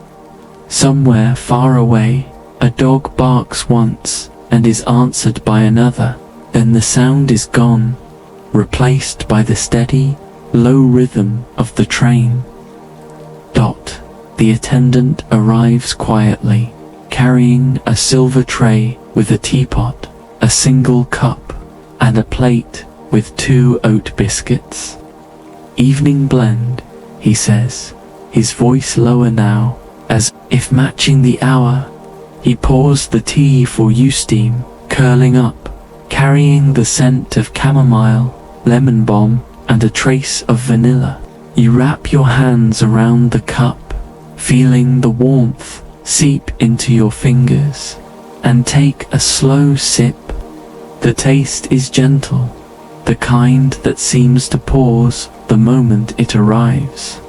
A: Somewhere far away, a dog barks once and is answered by another, then the sound is gone, replaced by the steady, low rhythm of the train. The attendant arrives quietly, carrying a silver tray with a teapot, a single cup, and a plate with 2 oat biscuits. "Evening blend," he says, his voice lower now, as if matching the hour. He pours the tea for you steam, curling up, carrying the scent of chamomile, lemon balm, and a trace of vanilla. You wrap your hands around the cup, feeling the warmth seep into your fingers, and take a slow sip. The taste is gentle, the kind that seems to pause the moment it arrives,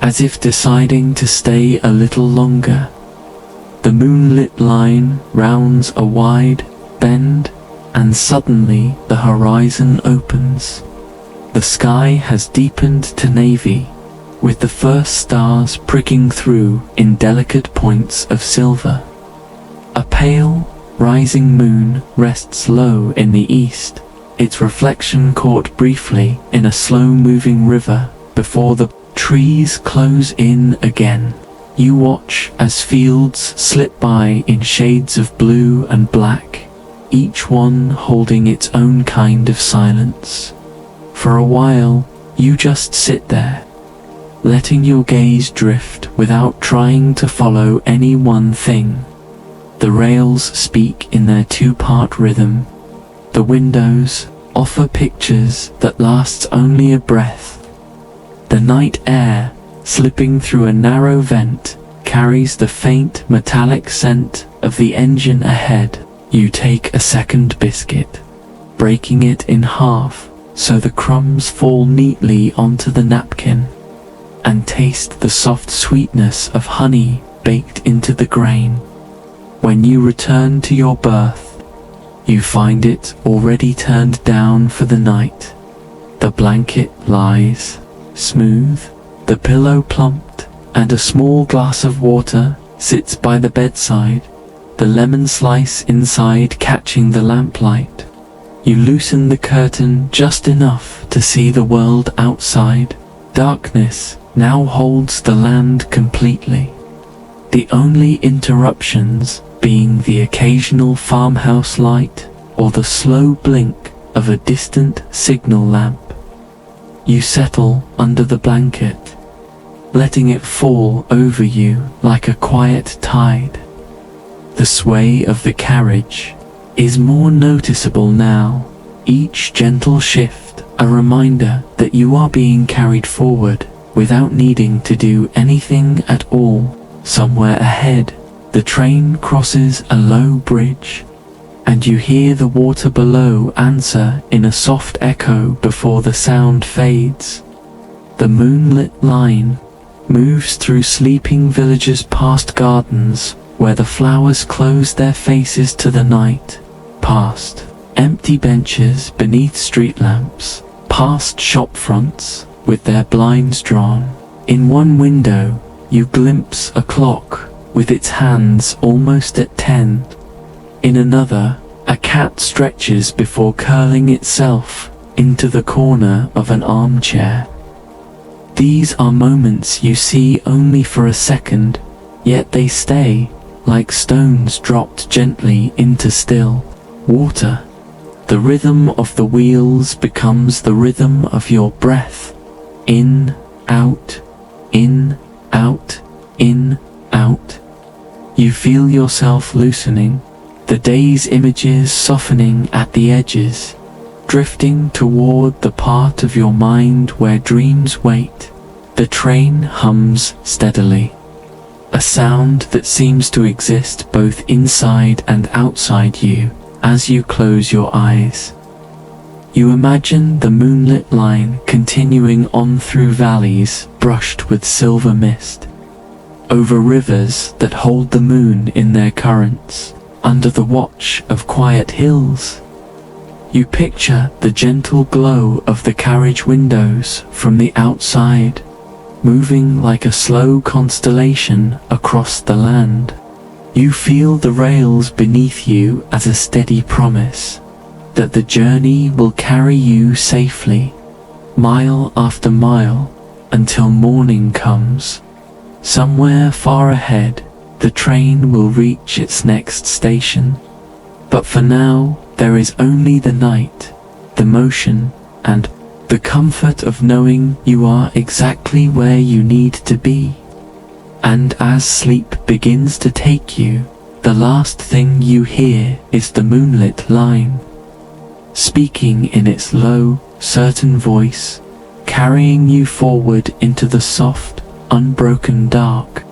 A: as if deciding to stay a little longer. The moonlit line rounds a wide bend, and suddenly the horizon opens. The sky has deepened to navy, with the first stars pricking through in delicate points of silver. A pale, rising moon rests low in the east, its reflection caught briefly in a slow-moving river before the trees close in again. You watch as fields slip by in shades of blue and black, each one holding its own kind of silence. For a while, you just sit there, letting your gaze drift without trying to follow any one thing. The rails speak in their 2-part rhythm. The windows offer pictures that lasts only a breath. The night air, slipping through a narrow vent, carries the faint metallic scent of the engine ahead. You take a second biscuit, breaking it in half so the crumbs fall neatly onto the napkin, and taste the soft sweetness of honey baked into the grain. When you return to your berth, you find it already turned down for the night. The blanket lies smooth, the pillow plumped, and a small glass of water sits by the bedside, the lemon slice inside catching the lamplight. You loosen the curtain just enough to see the world outside. Darkness now holds the land completely, the only interruptions being the occasional farmhouse light or the slow blink of a distant signal lamp. You settle under the blanket, letting it fall over you like a quiet tide. The sway of the carriage is more noticeable now, each gentle shift a reminder that you are being carried forward without needing to do anything at all. Somewhere ahead, the train crosses a low bridge, and you hear the water below answer in a soft echo before the sound fades. The moonlit line moves through sleeping villages, past gardens where the flowers close their faces to the night, past empty benches beneath street lamps, past shop fronts with their blinds drawn. In one window, you glimpse a clock with its hands almost at 10. In another, a cat stretches before curling itself into the corner of an armchair. These are moments you see only for a second, yet they stay, like stones dropped gently into still water. The rhythm of the wheels becomes the rhythm of your breath. In, out, in, out, in, out. You feel yourself loosening, the day's images softening at the edges, drifting toward the part of your mind where dreams wait. The train hums steadily, a sound that seems to exist both inside and outside you as you close your eyes. You imagine the moonlit line continuing on through valleys brushed with silver mist, over rivers that hold the moon in their currents, under the watch of quiet hills. You picture the gentle glow of the carriage windows from the outside, moving like a slow constellation across the land. You feel the rails beneath you as a steady promise that the journey will carry you safely, mile after mile, until morning comes. Somewhere far ahead, the train will reach its next station. But for now, there is only the night, the motion, and the comfort of knowing you are exactly where you need to be. And as sleep begins to take you, the last thing you hear is the moonlit line, speaking in its low, certain voice, carrying you forward into the soft, unbroken dark.